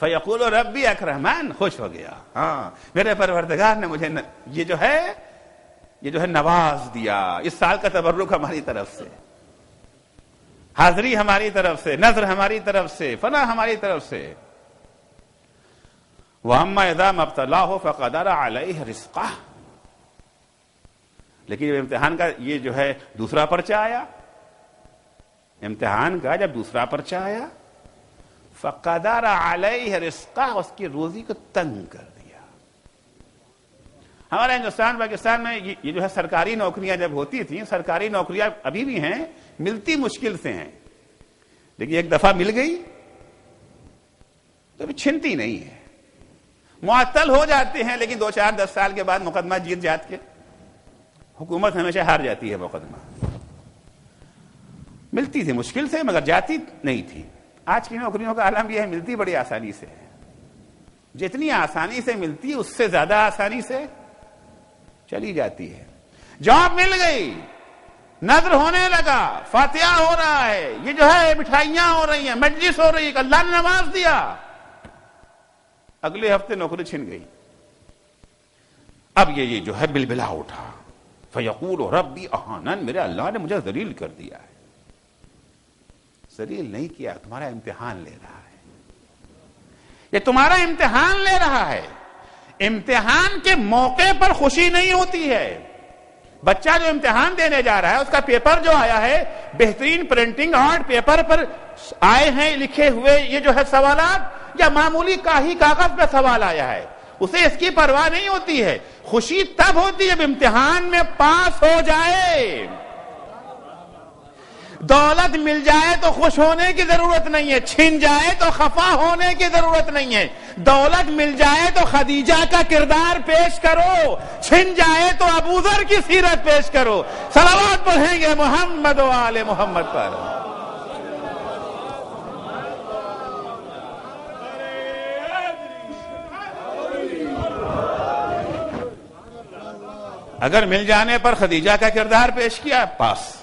فیقول ربی اکرمن، خوش ہو گیا. ہاں میرے پروردگار نے مجھے یہ جو ہے نواز دیا. اس سال کا تبرک ہماری طرف سے، حاضری ہماری طرف سے، نظر ہماری طرف سے، فنا ہماری طرف سے. وَأَمَّا إِذَا مَا ابْتَلَاهُ فَقَدَرَ عَلَيْهِ رِزْقَهُ. لیکن جب امتحان کا یہ جو ہے دوسرا پرچہ آیا، امتحان کا جب دوسرا پرچہ آیا، فَقَدَرَ عَلَيْهِ رِزْقَهُ، اس کی روزی کو تنگ کر دیا. ہمارے ہندوستان پاکستان میں یہ جو ہے سرکاری نوکریاں جب ہوتی تھیں، سرکاری نوکریاں ابھی بھی ہیں، ملتی مشکل سے ہیں، لیکن ایک دفعہ مل گئی تو ابھی چھنتی نہیں ہے. معطل ہو جاتے ہیں، لیکن 2 4 10 سال کے بعد مقدمہ جیت جات کے حکومت ہمیشہ ہار جاتی ہے. مقدمہ ملتی تھی مشکل سے، مگر جاتی نہیں تھی. آج کی نوکریوں کا عالم یہ ہے، ملتی بڑی آسانی سے ہے. جتنی آسانی سے ملتی ہے اس سے زیادہ آسانی سے چلی جاتی ہے. جاب مل گئی، نظر ہونے لگا، فاتحہ ہو رہا ہے، یہ جو ہے مٹھائیاں ہو رہی ہیں، مجلس ہو رہی ہے، اللہ نے نواز دیا. اگلے ہفتے نوکری چھن گئی. اب یہ جو ہے بلبلا اٹھا. فیقول ربی اہانن، میرے اللہ نے مجھے ذلیل کر دیا ہے. ذلیل نہیں کیا، تمہارا امتحان لے رہا ہے. یہ تمہارا امتحان لے رہا ہے. امتحان کے موقع پر خوشی نہیں ہوتی ہے. بچہ جو امتحان دینے جا رہا ہے، اس کا پیپر جو آیا ہے، بہترین پرنٹنگ آرٹ پیپر پر آئے ہیں لکھے ہوئے یہ جو ہے سوالات، یا معمولی کاغذ پہ سوال آیا ہے، اسے اس کی پرواہ نہیں ہوتی ہے. خوشی تب ہوتی ہے جب امتحان میں پاس ہو جائے. دولت مل جائے تو خوش ہونے کی ضرورت نہیں ہے، چھن جائے تو خفا ہونے کی ضرورت نہیں ہے. دولت مل جائے تو خدیجہ کا کردار پیش کرو، چھن جائے تو ابوذر کی سیرت پیش کرو. صلوات پڑھیں گے محمد و آل محمد پر. اگر مل جانے پر خدیجہ کا کردار پیش کیا، پاس.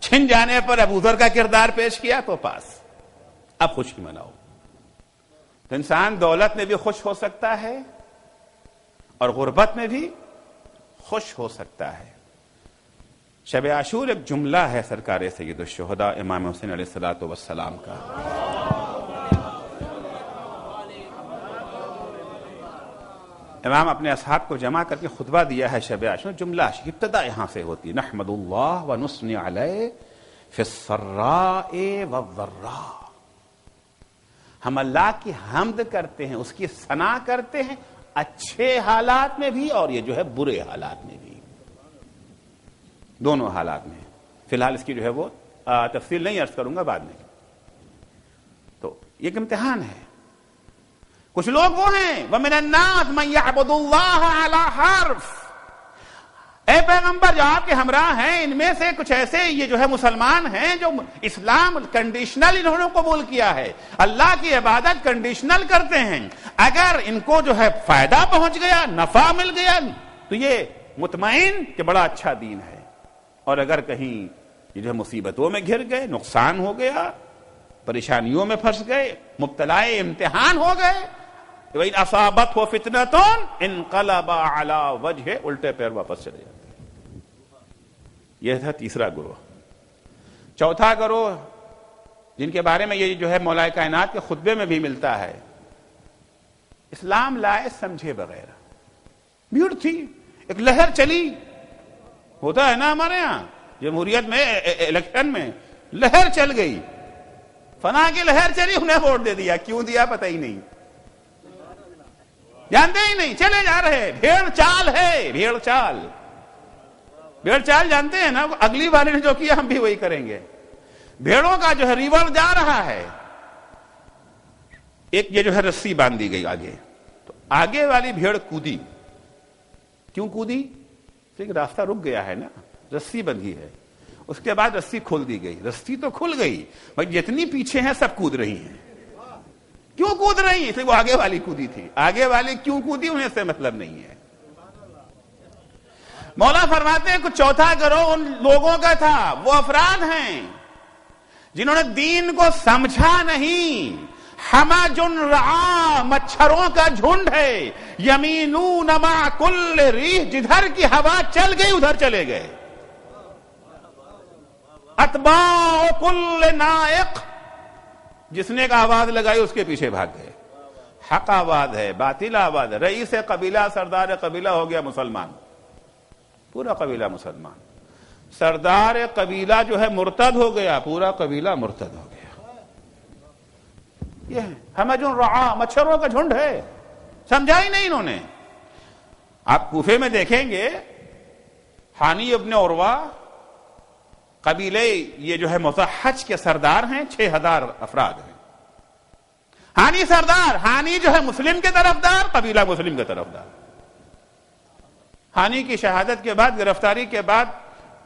چھن جانے پر ابوذر کا کردار پیش کیا تو پاس. اب خوشی مناؤ. تو انسان دولت میں بھی خوش ہو سکتا ہے اور غربت میں بھی خوش ہو سکتا ہے. شب عاشور ایک جملہ ہے سرکار سید الشہداء امام حسین علیہ الصلوۃ والسلام کا. امام اپنے اصحاب کو جمع کر کے خطبہ دیا ہے شب عاشور. جملہ ابتدا یہاں سے ہوتی ہے نحمد اللہ ونثنی علیہ فی السراء والضراء. ہم اللہ کی حمد کرتے ہیں, اس کی ثنا کرتے ہیں اچھے حالات میں بھی اور یہ جو ہے برے حالات میں بھی, دونوں حالات میں. فی الحال اس کی جو ہے وہ تفصیل نہیں عرض کروں گا, بعد میں. تو یہ ایک امتحان ہے. کچھ لوگ وہ ہیں وَمِنَ النَّاسِ مَن يَعْبُدُ اللَّهَ عَلَى حَرْفٍ. اے پیغمبر جو آپ کے ہمراہ ہیں ان میں سے کچھ ایسے یہ جو ہے مسلمان ہیں جو اسلام کنڈیشنل انہوں نے قبول کیا ہے, اللہ کی عبادت کنڈیشنل کرتے ہیں. اگر ان کو جو ہے فائدہ پہنچ گیا, نفع مل گیا تو یہ مطمئن کہ بڑا اچھا دین ہے, اور اگر کہیں یہ جو ہے مصیبتوں میں گھر گئے, نقصان ہو گیا, پریشانیوں میں پھنس گئے, مبتلا امتحان ہو گئے, وَإِنْ أَصَابَتْهُ فِتْنَةٌ انقلب عَلَى وَجْهِهِ, الٹے پیر واپس چلے جاتے. یہ تھا تیسرا گروہ. چوتھا گروہ جن کے بارے میں یہ جو ہے مولا کائنات کے خطبے میں بھی ملتا ہے, اسلام لائے سمجھے بغیر. بھیڑ تھی, ایک لہر چلی, ہوتا ہے نا ہمارے ہاں جمہوریت میں الیکشن میں لہر چل گئی, فنا کی لہر چلی, انہیں ووٹ دے دیا. کیوں دیا پتہ ہی نہیں, جانتے ہی نہیں, چلے جا رہے. بھیڑ چال ہے, بھیڑ چال. بھیڑ چال جانتے ہیں نا, اگلی والے نے جو کیا ہم بھی وہی کریں گے. بھیڑوں کا جو ہے ریور جا رہا ہے, ایک یہ جو ہے رسی باندھ دی گئی آگے, تو آگے والی بھیڑ کودی. کیوں کودی؟ ایک راستہ رک گیا ہے نا, رسی بندھی ہے. اس کے بعد رسی کھول دی گئی. رسی تو کھل گئی, بھائی جتنی پیچھے ہیں سب کود رہی ہیں. کیوں کود رہی ہیں؟ اس لیے وہ آگے والی کودی تھی. آگے والی کیوں کودی انہیں سے مطلب نہیں ہے. مولا فرماتے ہیں کچھ چوتھا گروہ ان لوگوں کا تھا, وہ افراد ہیں جنہوں نے دین کو سمجھا نہیں. حمج رعا, مچھروں کا جھنڈ ہے. یمینون مع کل ریح, جدھر کی ہوا چل گئی ادھر چلے گئے. اتباع کل نائق, جس نے ایک آواز لگائی اس کے پیچھے بھاگ گئے. حق آواز ہے, باطل آواز ہے. رئیس قبیلہ, سردار قبیلہ ہو گیا مسلمان, پورا قبیلہ مسلمان. سردار قبیلہ جو ہے مرتد ہو گیا, پورا قبیلہ مرتد ہو گیا. یہ حمج رعا, مچھروں کا جھنڈ ہے, سمجھا ہی نہیں انہوں نے. آپ کوفے میں دیکھیں گے حانی ابن عروہ قبیلے یہ جو ہے مزحج کے سردار ہیں, 6000 افراد ہیں. حانی سردار, حانی جو ہے مسلم کے طرفدار, قبیلہ مسلم کے طرفدار. حانی کی شہادت کے بعد, گرفتاری کے بعد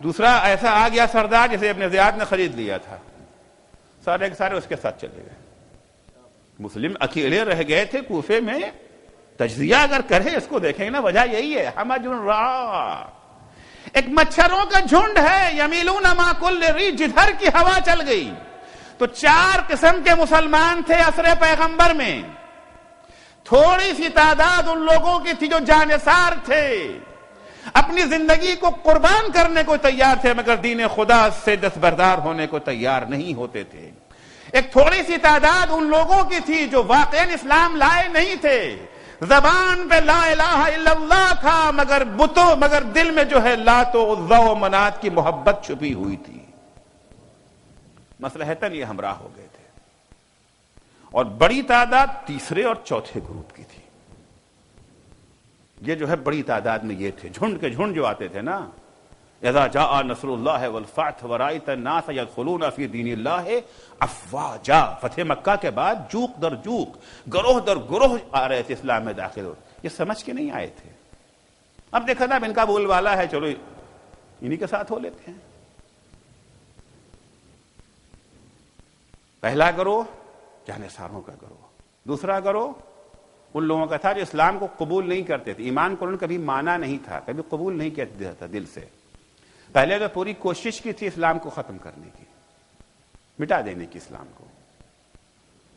دوسرا ایسا آ گیا سردار جسے ابن زیاد نے خرید لیا تھا, سارے کے سارے اس کے ساتھ چلے گئے. مسلم اکیلے رہ گئے تھے کوفے میں. تجزیہ اگر کرے اس کو دیکھیں گے نا, وجہ یہی ہے حمج رعا, ایک مچھروں کا جھنڈ ہے. یمیلون مع کل ریح, جدھر کی ہوا چل گئی. تو 4 قسم کے مسلمان تھے عصر پیغمبر میں. تھوڑی سی تعداد ان لوگوں کی تھی جو جانثار تھے, اپنی زندگی کو قربان کرنے کو تیار تھے, مگر دین خدا سے دستبردار ہونے کو تیار نہیں ہوتے تھے. ایک تھوڑی سی تعداد ان لوگوں کی تھی جو واقعاً اسلام لائے نہیں تھے, زبان پہ لا الہ الا اللہ تھا, مگر دل میں جو ہے لات و عزا و منات کی محبت چھپی ہوئی تھی. مصلحتاً یہ ہمراہ ہو گئے تھے. اور بڑی تعداد تیسرے اور چوتھے گروپ کی تھی. یہ جو ہے بڑی تعداد میں یہ تھے, جھنڈ کے جھنڈ جو آتے تھے نا. اذا جاء نصر اللہ والفتح ورأیت الناس یدخلون فی دین اللہ افواجا, فتح مکہ کے بعد جوق در جوق, گروہ در گروہ آ رہے تھے اسلام میں داخل ہو. یہ سمجھ کے نہیں آئے تھے. اب دیکھا نا ان کا بول والا ہے, چلو انہی کے ساتھ ہو لیتے ہیں. پہلا گروہ جانثاروں کا گروہ. دوسرا گروہ ان لوگوں کا تھا جو اسلام کو قبول نہیں کرتے تھے, ایمان کو انہوں نے کبھی مانا نہیں تھا, کبھی قبول نہیں کیا تھا دل سے. پہلے تو پوری کوشش کی تھی اسلام کو ختم کرنے کی, مٹا دینے کی اسلام کو.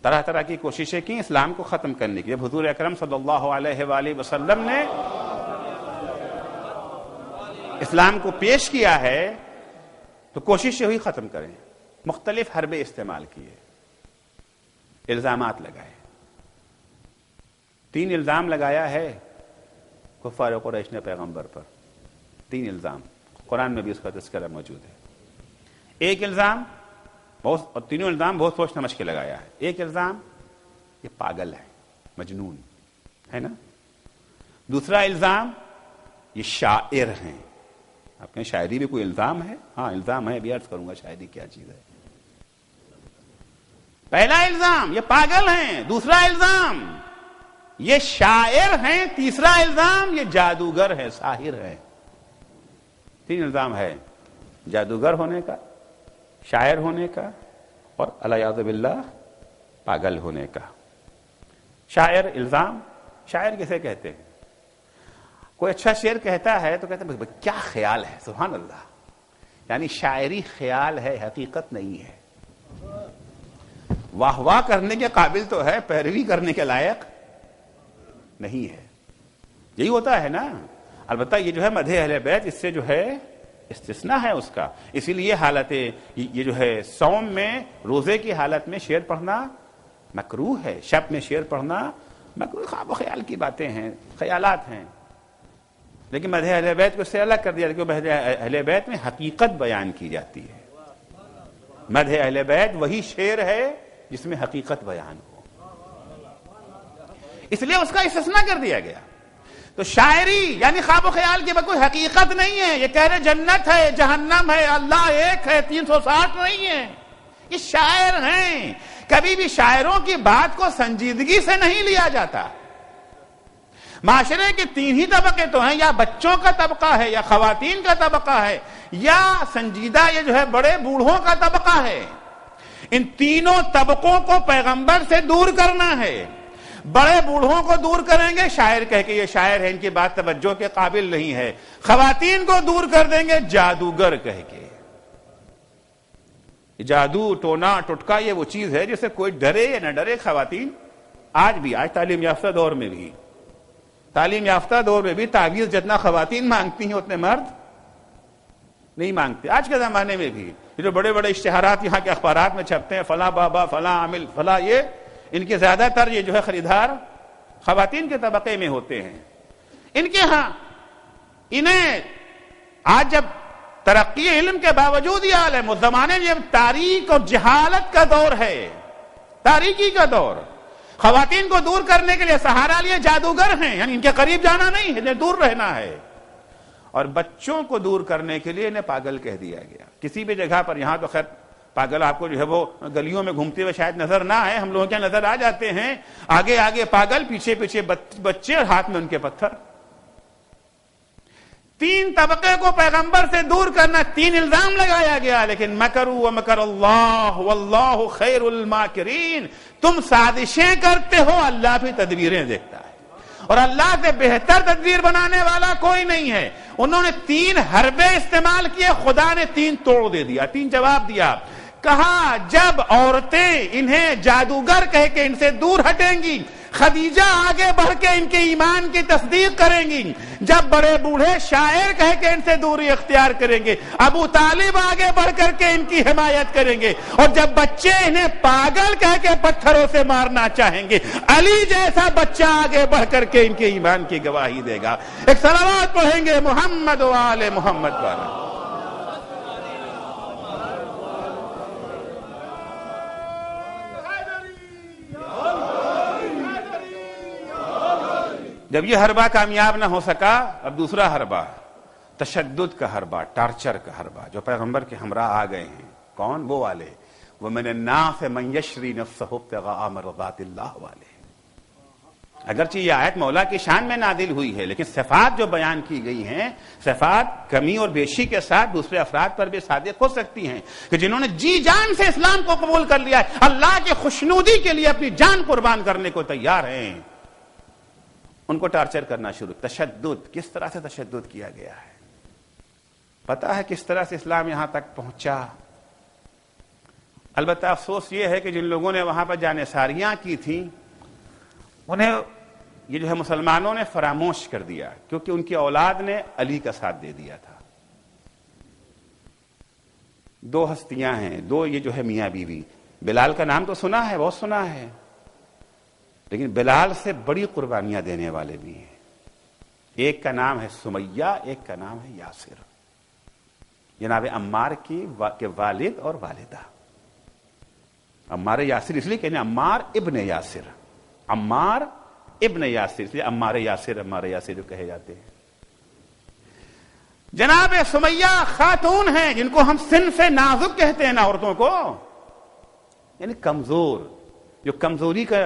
طرح طرح کی کوششیں کی اسلام کو ختم کرنے کی. جب حضور اکرم صلی اللہ علیہ وآلہ وسلم نے اسلام کو پیش کیا ہے تو کوشش ہوئی ختم کریں. مختلف حربے استعمال کیے, الزامات لگائے. 3 الزام لگایا ہے کفار قریش نے پیغمبر پر. 3 الزام, قرآن میں بھی اس کا تذکرہ موجود ہے. ایک الزام اور تینوں الزام بہت سوچ سمجھ کے لگایا ہے. ایک الزام یہ پاگل ہے, مجنون ہے نا. دوسرا الزام یہ شاعر ہیں. آپ کہیں شاعری بھی کوئی الزام ہے؟ ہاں الزام ہے, ابھی عرض کروں گا شاعری کیا چیز ہے. پہلا الزام یہ پاگل ہیں, دوسرا الزام یہ شاعر ہیں, تیسرا الزام یہ جادوگر ہے, ساحر ہے. 3 الزام ہے, جادوگر ہونے کا, شاعر ہونے کا اور الیاذ باللہ پاگل ہونے کا. شاعر الزام, شاعر کسے کہتے ہیں؟ کوئی اچھا شعر کہتا ہے تو کہتے ہیں کیا خیال ہے, سبحان اللہ. یعنی شاعری خیال ہے, حقیقت نہیں ہے. واہ واہ کرنے کے قابل تو ہے, پیروی کرنے کے لائق نہیں ہے. یہی ہوتا ہے نا. البتہ یہ جو ہے مدح اہل بیت اس سے جو ہے استثناء ہے اس کا. اسی لیے حالت یہ جو ہے صوم میں, روزے کی حالت میں شعر پڑھنا مکروہ ہے, شب میں شعر پڑھنا مکروہ. خواب و خیال کی باتیں ہیں, خیالات ہیں. لیکن مدح اہل بیت کو اس سے الگ کر دیا, کیونکہ مدح اہل بیت میں حقیقت بیان کی جاتی ہے. مدح اہل بیت وہی شعر ہے جس میں حقیقت بیان ہو, اس لیے اس کا استثناء کر دیا گیا. تو شاعری یعنی خواب و خیال کی کوئی حقیقت نہیں ہے. یہ کہہ رہے جنت ہے, جہنم ہے, اللہ ایک ہے, 360 نہیں ہے. یہ شاعر ہیں. کبھی بھی شاعروں کی بات کو سنجیدگی سے نہیں لیا جاتا. معاشرے کے 3 ہی طبقے تو ہیں, یا بچوں کا طبقہ ہے, یا خواتین کا طبقہ ہے, یا سنجیدہ یہ جو ہے بڑے بوڑھوں کا طبقہ ہے. ان تینوں طبقوں کو پیغمبر سے دور کرنا ہے. بڑے بوڑھوں کو دور کریں گے شاعر کہہ کے, یہ شاعر ہے, ان کی بات توجہ کے قابل نہیں ہے. خواتین کو دور کر دیں گے جادوگر کہہ کے. جادو ٹونا ٹٹکا یہ وہ چیز ہے جس سے کوئی ڈرے یا نہ ڈرے. خواتین آج بھی, آج تعلیم یافتہ دور میں بھی, تعلیم یافتہ دور میں بھی تعویذ جتنا خواتین مانگتی ہیں اتنے مرد نہیں مانگتے. آج کے زمانے میں بھی یہ جو بڑے بڑے اشتہارات یہاں کے اخبارات میں چھپتے ہیں, فلاں بابا, فلاں عامل, فلاں, یہ ان کے زیادہ تر یہ جو ہے خریدار خواتین کے طبقے میں ہوتے ہیں. ان کے ہاں انہیں آج جب ترقی علم کے باوجود یہ حال ہے, اس زمانے میں تاریک اور جہالت کا دور ہے, تاریکی کا دور. خواتین کو دور کرنے کے لیے سہارا لیے جادوگر ہیں, یعنی ان کے قریب جانا نہیں, انہیں دور رہنا ہے. اور بچوں کو دور کرنے کے لیے انہیں پاگل کہہ دیا گیا. کسی بھی جگہ پر, یہاں تو خیر پاگل آپ کو جو ہے وہ گلیوں میں گھومتے ہوئے شاید نظر نہ آئے, ہم لوگوں کے نظر آ جاتے ہیں. آگے آگے پاگل, پیچھے پیچھے بچے, اور ہاتھ میں ان کے پتھر. 3 طبقے کو پیغمبر سے دور کرنا, 3 الزام لگایا گیا. لیکن مکروا ومکر اللہ واللہ خیر الماکرین. تم سازشیں کرتے ہو, اللہ بھی تدبیریں دیکھتا ہے, اور اللہ سے بہتر تدبیر بنانے والا کوئی نہیں ہے. انہوں نے 3 حربے استعمال کیے, خدا نے 3 توڑ دے دیا, 3 جواب دیا. کہا جب عورتیں انہیں جادوگر کہہ کے ان سے دور ہٹیں گی, خدیجہ آگے بڑھ کے ان کے ایمان کی تصدیق کریں گی. جب بڑے بوڑھے شاعر کہہ کے ان سے دوری اختیار کریں گے, ابو طالب آگے بڑھ کر کے ان کی حمایت کریں گے. اور جب بچے انہیں پاگل کہہ کے پتھروں سے مارنا چاہیں گے, علی جیسا بچہ آگے بڑھ کر کے ان کے ایمان کی گواہی دے گا. ایک صلوات پڑھیں گے محمد و آل محمد پر. جب یہ حربہ کامیاب نہ ہو سکا, اب دوسرا حربہ, تشدد کا حربہ, ٹارچر کا حربہ, جو پیغمبر کے ہمراہ آ گئے ہیں. کون؟ وہ والے وَمِنَ النَّاسِ مَن يَشْرِي نَفْسَهُ ابْتِغَاءَ مَرْضَاتِ اللَّهِ والے. اگرچہ یہ آیت مولا کی شان میں نازل ہوئی ہے, لیکن صفات جو بیان کی گئی ہیں, صفات کمی اور بیشی کے ساتھ دوسرے افراد پر بھی صادق ہو سکتی ہیں, کہ جنہوں نے جی جان سے اسلام کو قبول کر لیا ہے, اللہ کی خوشنودی کے لیے اپنی جان قربان کرنے کو تیار ہیں, ان کو ٹارچر کرنا شروع. تشدد, کس طرح سے تشدد کیا گیا ہے, پتہ ہے کس طرح سے اسلام یہاں تک پہنچا. البتہ افسوس یہ ہے کہ جن لوگوں نے وہاں پر جانثاریاں کی تھیں انہیں یہ جو ہے مسلمانوں نے فراموش کر دیا، کیونکہ ان کی اولاد نے علی کا ساتھ دے دیا تھا۔ دو ہستیاں ہیں، دو یہ جو ہے میاں بیوی، بلال کا نام تو سنا ہے، بہت سنا ہے، لیکن بلال سے بڑی قربانیاں دینے والے بھی ہیں۔ ایک کا نام ہے سمیہ، ایک کا نام ہے یاسر، جناب عمار کے والد اور والدہ۔ عمار یاسر اس لیے کہنے عمار ابن یاسر، عمار ابن یاسر، اس لیے عمار یاسر جو کہے جاتے ہیں۔ جناب سمیہ خاتون ہیں جن کو ہم صنف نازک کہتے ہیں نا عورتوں کو، یعنی کمزور، جو کمزوری کا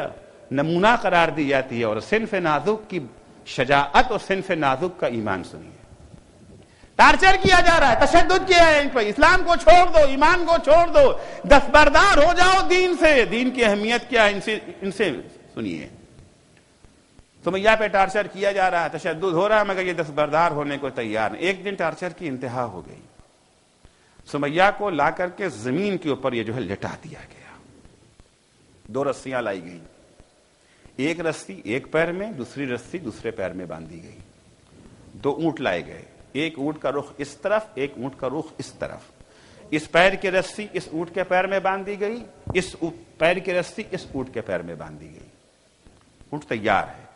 نمونہ قرار دی جاتی ہے، اور صنف نازک کی شجاعت اور صنف نازک کا ایمان سنیے۔ ٹارچر کیا جا رہا ہے، تشدد کیا ہے ان پر، اسلام کو چھوڑ دو، ایمان کو چھوڑ دو، دستبردار ہو جاؤ دین سے، دین کی اہمیت کیا ہے ان سے سنیے۔ سمیہ پہ ٹارچر کیا جا رہا ہے، تشدد ہو رہا ہے، مگر یہ دستبردار ہونے کو تیار نہیں۔ ایک دن ٹارچر کی انتہا ہو گئی، سمیہ کو لا کر کے زمین کے اوپر یہ جو ہے لٹا دیا گیا، دو رسیاں لائی گئیں، ایک رسی ایک پیر میں، دوسری رسی دوسرے پیر میں باندھی گئی، دو اونٹ لائے گئے، ایک اونٹ کا رخ اس طرف، ایک اونٹ کا رخ اس طرف، اس پیر کی رسی اس اونٹ کے پیر میں باندھ دی گئی، اس پیر کی رسی اس اونٹ کے پیر میں باندھ دی گئی، اونٹ تیار ہے۔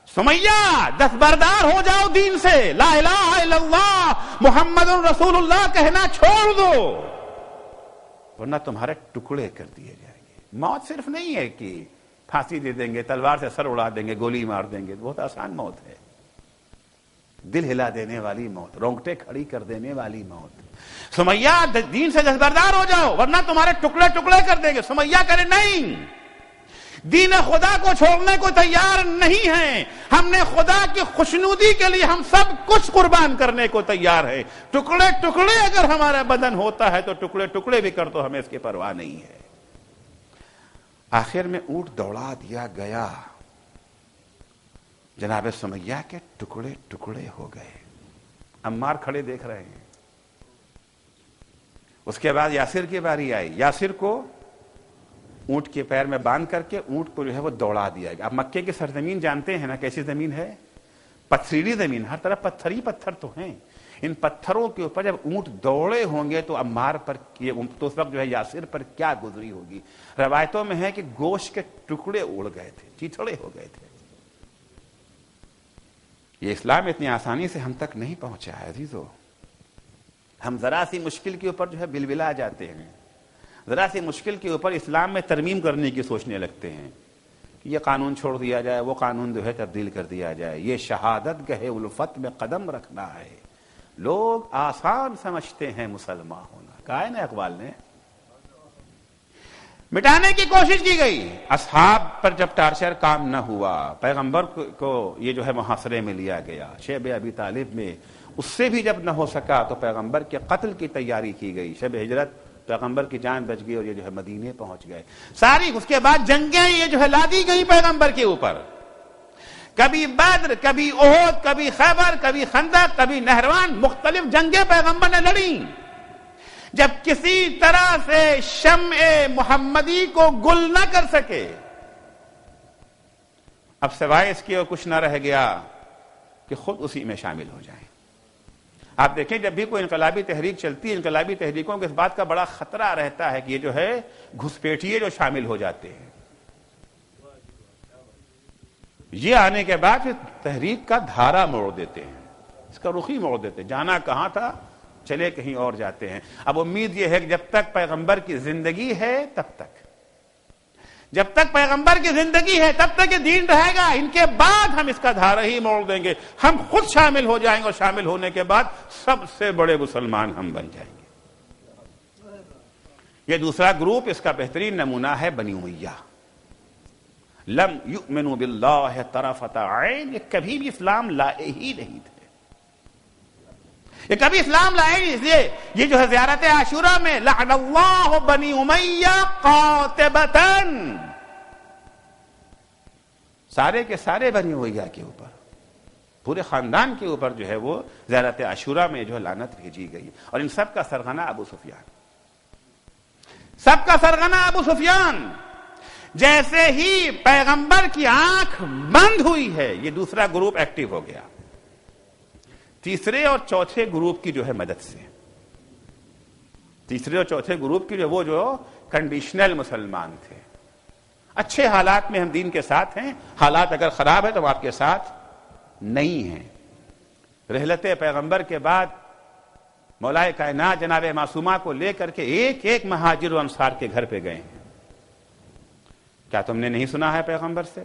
سمیہ دستبردار ہو جاؤ دین سے، لا الہ الا اللہ محمد رسول اللہ کہنا چھوڑ دو، ورنہ تمہارے ٹکڑے کر دیے جائیں گے۔ موت صرف نہیں ہے کہ پھانسی دے دیں گے، تلوار سے سر اڑا دیں گے، گولی مار دیں گے، بہت آسان موت ہے، دل ہلا دینے والی موت، رونگٹے کھڑی کر دینے والی موت۔ سمیہ دین سے دستبردار ہو جاؤ ورنہ تمہارے ٹکڑے ٹکڑے کر دیں گے۔ سمیہ کرے نہیں، دین خدا کو چھوڑنے کو تیار نہیں ہیں، ہم نے خدا کی خوشنودی کے لیے ہم سب کچھ قربان کرنے کو تیار ہے، ٹکڑے ٹکڑے اگر ہمارا بدن ہوتا ہے تو ٹکڑے ٹکڑے بھی کر دو، ہمیں اس کی پرواہ نہیں ہے۔ آخر میں اونٹ دوڑا دیا گیا، جناب سمیہ کے ٹکڑے ٹکڑے ہو گئے، عمار کھڑے دیکھ رہے ہیں۔ اس کے بعد یاسر کی باری آئی، یاسر کو اونٹ کے پیر میں باندھ کر کے اونٹ کو جو ہے وہ دوڑا دیا گیا۔ اب مکے کی سرزمین جانتے ہیں نا کیسی زمین ہے، پتھریلی زمین، ہر طرف پتھر ہی پتھر تو ہیں، ان پتھروں کے اوپر جب اونٹ دوڑے ہوں گے تو عمار پر تو اس وقت جو ہے یاسر پر کیا گزری ہوگی۔ روایتوں میں ہے کہ گوشت کے ٹکڑے اڑ گئے تھے، چیتھڑے ہو گئے تھے۔ یہ اسلام اتنی آسانی سے ہم تک نہیں پہنچا ہے عزیزو، ہم ذرا سی مشکل کے اوپر جو ہے بلبلا جاتے ہیں، ذرا سی مشکل کے اوپر اسلام میں ترمیم کرنے کی سوچنے لگتے ہیں کہ یہ قانون چھوڑ دیا جائے، وہ قانون جو ہے تبدیل کر دیا جائے، یہ شہادت گہے الفت میں قدم رکھنا ہے۔ لوگ آسان سمجھتے ہیں مسلمان ہونا، کہا ہے نا اقبال نے، مٹانے کی کوشش کی گئی۔ اصحاب پر جب ٹارچر کام نہ ہوا، پیغمبر کو یہ جو ہے محاصرے میں لیا گیا، شیب ابی طالب میں، اس سے بھی جب نہ ہو سکا تو پیغمبر کے قتل کی تیاری کی گئی، شب ہجرت پیغمبر کی جان بچ گئی اور یہ جو ہے مدینے پہنچ گئے ساری۔ اس کے بعد جنگیں یہ جو ہے لا دی گئی پیغمبر کے اوپر، کبھی بدر، کبھی احد، کبھی خیبر، کبھی خندق، کبھی نہروان، مختلف جنگیں پیغمبر نے لڑی۔ جب کسی طرح سے شمع محمدی کو گل نہ کر سکے، اب سوائے اس کی اور کچھ نہ رہ گیا کہ خود اسی میں شامل ہو جائیں۔ آپ دیکھیں جب بھی کوئی انقلابی تحریک چلتی ہے، انقلابی تحریکوں کے اس بات کا بڑا خطرہ رہتا ہے کہ یہ جو ہے گھسپیٹیے جو شامل ہو جاتے ہیں، یہ آنے کے بعد پھر تحریک کا دھارا موڑ دیتے ہیں، اس کا رخ ہی موڑ دیتے ہیں، جانا کہاں تھا چلے کہیں اور جاتے ہیں۔ اب امید یہ ہے کہ جب تک پیغمبر کی زندگی ہے تب تک، جب تک پیغمبر کی زندگی ہے تب تک یہ دین رہے گا، ان کے بعد ہم اس کا دھارا ہی موڑ دیں گے، ہم خود شامل ہو جائیں گے اور شامل ہونے کے بعد سب سے بڑے مسلمان ہم بن جائیں گے۔ یہ دوسرا گروپ، اس کا بہترین نمونہ ہے بنی امیہ۔ لم یؤمنوا باللہ طرفۃ عین، یہ کبھی بھی اسلام لائے ہی نہیں تھے، یہ کبھی اسلام لائے نہیں۔ اس لیے یہ جو ہے زیارت عاشورہ میں لعن اللہ بنی امیہ قاطبۃ، سارے کے سارے بنی امیہ کے اوپر، پورے خاندان کے اوپر جو ہے وہ زیارت عاشورہ میں جو ہے لعنت بھیجی گئی، اور ان سب کا سرغنہ ابو سفیان۔ سب کا سرغنہ ابو سفیان. جیسے ہی پیغمبر کی آنکھ بند ہوئی ہے یہ دوسرا گروپ ایکٹیو ہو گیا, تیسرے اور چوتھے گروپ کی جو ہے مدد سے. تیسرے اور چوتھے گروپ کی وہ جو کنڈیشنل مسلمان تھے, اچھے حالات میں ہم دین کے ساتھ ہیں, حالات اگر خراب ہے تو وہ آپ کے ساتھ نہیں ہیں. رحلت پیغمبر کے بعد مولائے کائنات جناب معصومہ کو لے کر کے ایک ایک مہاجر و انصار کے گھر پہ گئے ہیں. کیا تم نے نہیں سنا ہے پیغمبر سے؟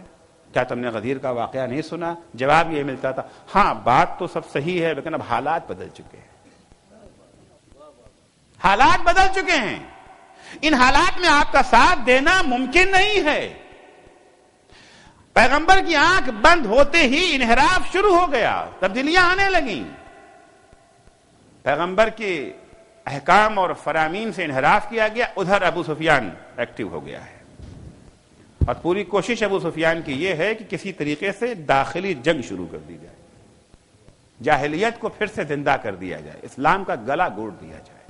کیا تم نے غدیر کا واقعہ نہیں سنا؟ جواب یہ ملتا تھا, ہاں بات تو سب صحیح ہے لیکن اب حالات بدل چکے ہیں. حالات بدل چکے ہیں, ان حالات میں آپ کا ساتھ دینا ممکن نہیں ہے. پیغمبر کی آنکھ بند ہوتے ہی انحراف شروع ہو گیا, تبدیلیاں آنے لگیں. پیغمبر کے احکام اور فرامین سے انحراف کیا گیا, ادھر ابو سفیان ایکٹیو ہو گیا ہے. اور پوری کوشش ابو سفیان کی یہ ہے کہ کسی طریقے سے داخلی جنگ شروع کر دی جائے, جاہلیت کو پھر سے زندہ کر دیا جائے, اسلام کا گلا گھونٹ دیا جائے.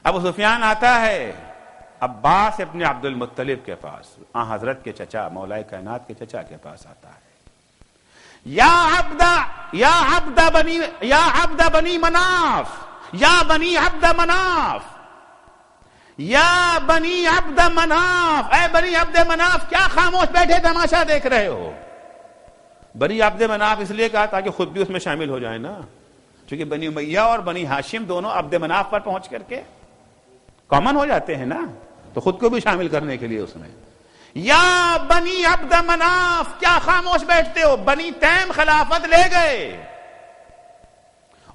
ابو سفیان آتا ہے عباس ابن عبد المطلب کے پاس, حضرت کے چچا مولائے کائنات کے چچا کے پاس آتا ہے. یا عبد بنی مناف, یا بنی عبد مناف, یا بنی عبد مناف, اے بنی عبد مناف کیا خاموش بیٹھے تماشا دیکھ رہے ہو؟ بنی عبد مناف اس لیے کہا تاکہ خود بھی اس میں شامل ہو جائے نا, چونکہ بنی امیہ اور بنی ہاشم دونوں عبد مناف پر پہنچ کر کے کامن ہو جاتے ہیں نا, تو خود کو بھی شامل کرنے کے لیے اس میں. یا بنی عبد مناف کیا خاموش بیٹھتے ہو؟ بنی تیم خلافت لے گئے,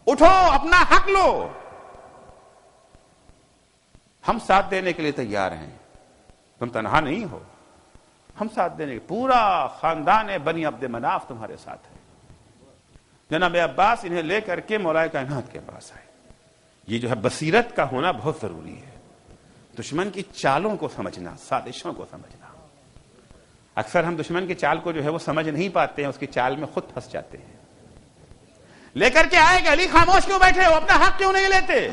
اٹھو اپنا حق لو, ہم ساتھ دینے کے لیے تیار ہیں, تم تنہا نہیں ہو, ہم ساتھ دینے کے, پورا خاندان بنی عبد مناف تمہارے ساتھ ہے. جناب عباس انہیں لے کر کے مولائے کائنات کے پاس آئے. یہ جو ہے بصیرت کا ہونا بہت ضروری ہے, دشمن کی چالوں کو سمجھنا, سازشوں کو سمجھنا. اکثر ہم دشمن کی چال کو جو ہے وہ سمجھ نہیں پاتے ہیں, اس کی چال میں خود پھنس جاتے ہیں. لے کر کے آئے کہ علی خاموش کیوں بیٹھے ہو, اپنا حق کیوں نہیں لیتے؟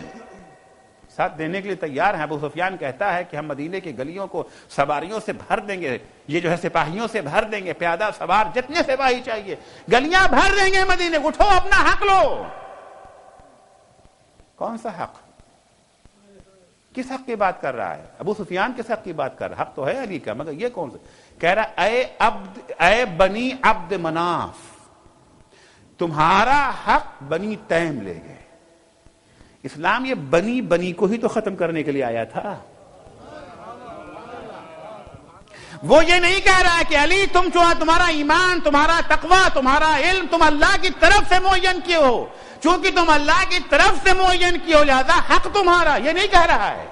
ساتھ دینے کے لیے تیار ہیں. ابو سفیان کہتا ہے کہ ہم مدینے کی گلیوں کو سواریوں سے بھر دیں گے, یہ جو ہے سپاہیوں سے بھر دیں گے, پیادہ سوار جتنے سپاہی چاہیے گلیاں بھر دیں گے مدینے, اٹھو اپنا حق لو. کون سا حق؟ کس حق کی بات کر رہا ہے ابو سفیان؟ کس حق کی بات کر رہا ہے؟ حق تو ہے علی کا, مگر یہ کون سا؟ کہہ رہا اے بنی عبد مناف, تمہارا حق بنی تیم لے گئے. اسلام یہ بنی کو ہی تو ختم کرنے کے لیے آیا تھا. وہ یہ نہیں کہہ رہا کہ علی تمہارا ایمان, تمہارا تقوی, تمہارا علم تم اللہ کی طرف سے معین کیے ہو, چونکہ تم اللہ کی طرف سے معین کیے ہو لہذا حق تمہارا. یہ نہیں کہہ رہا ہے,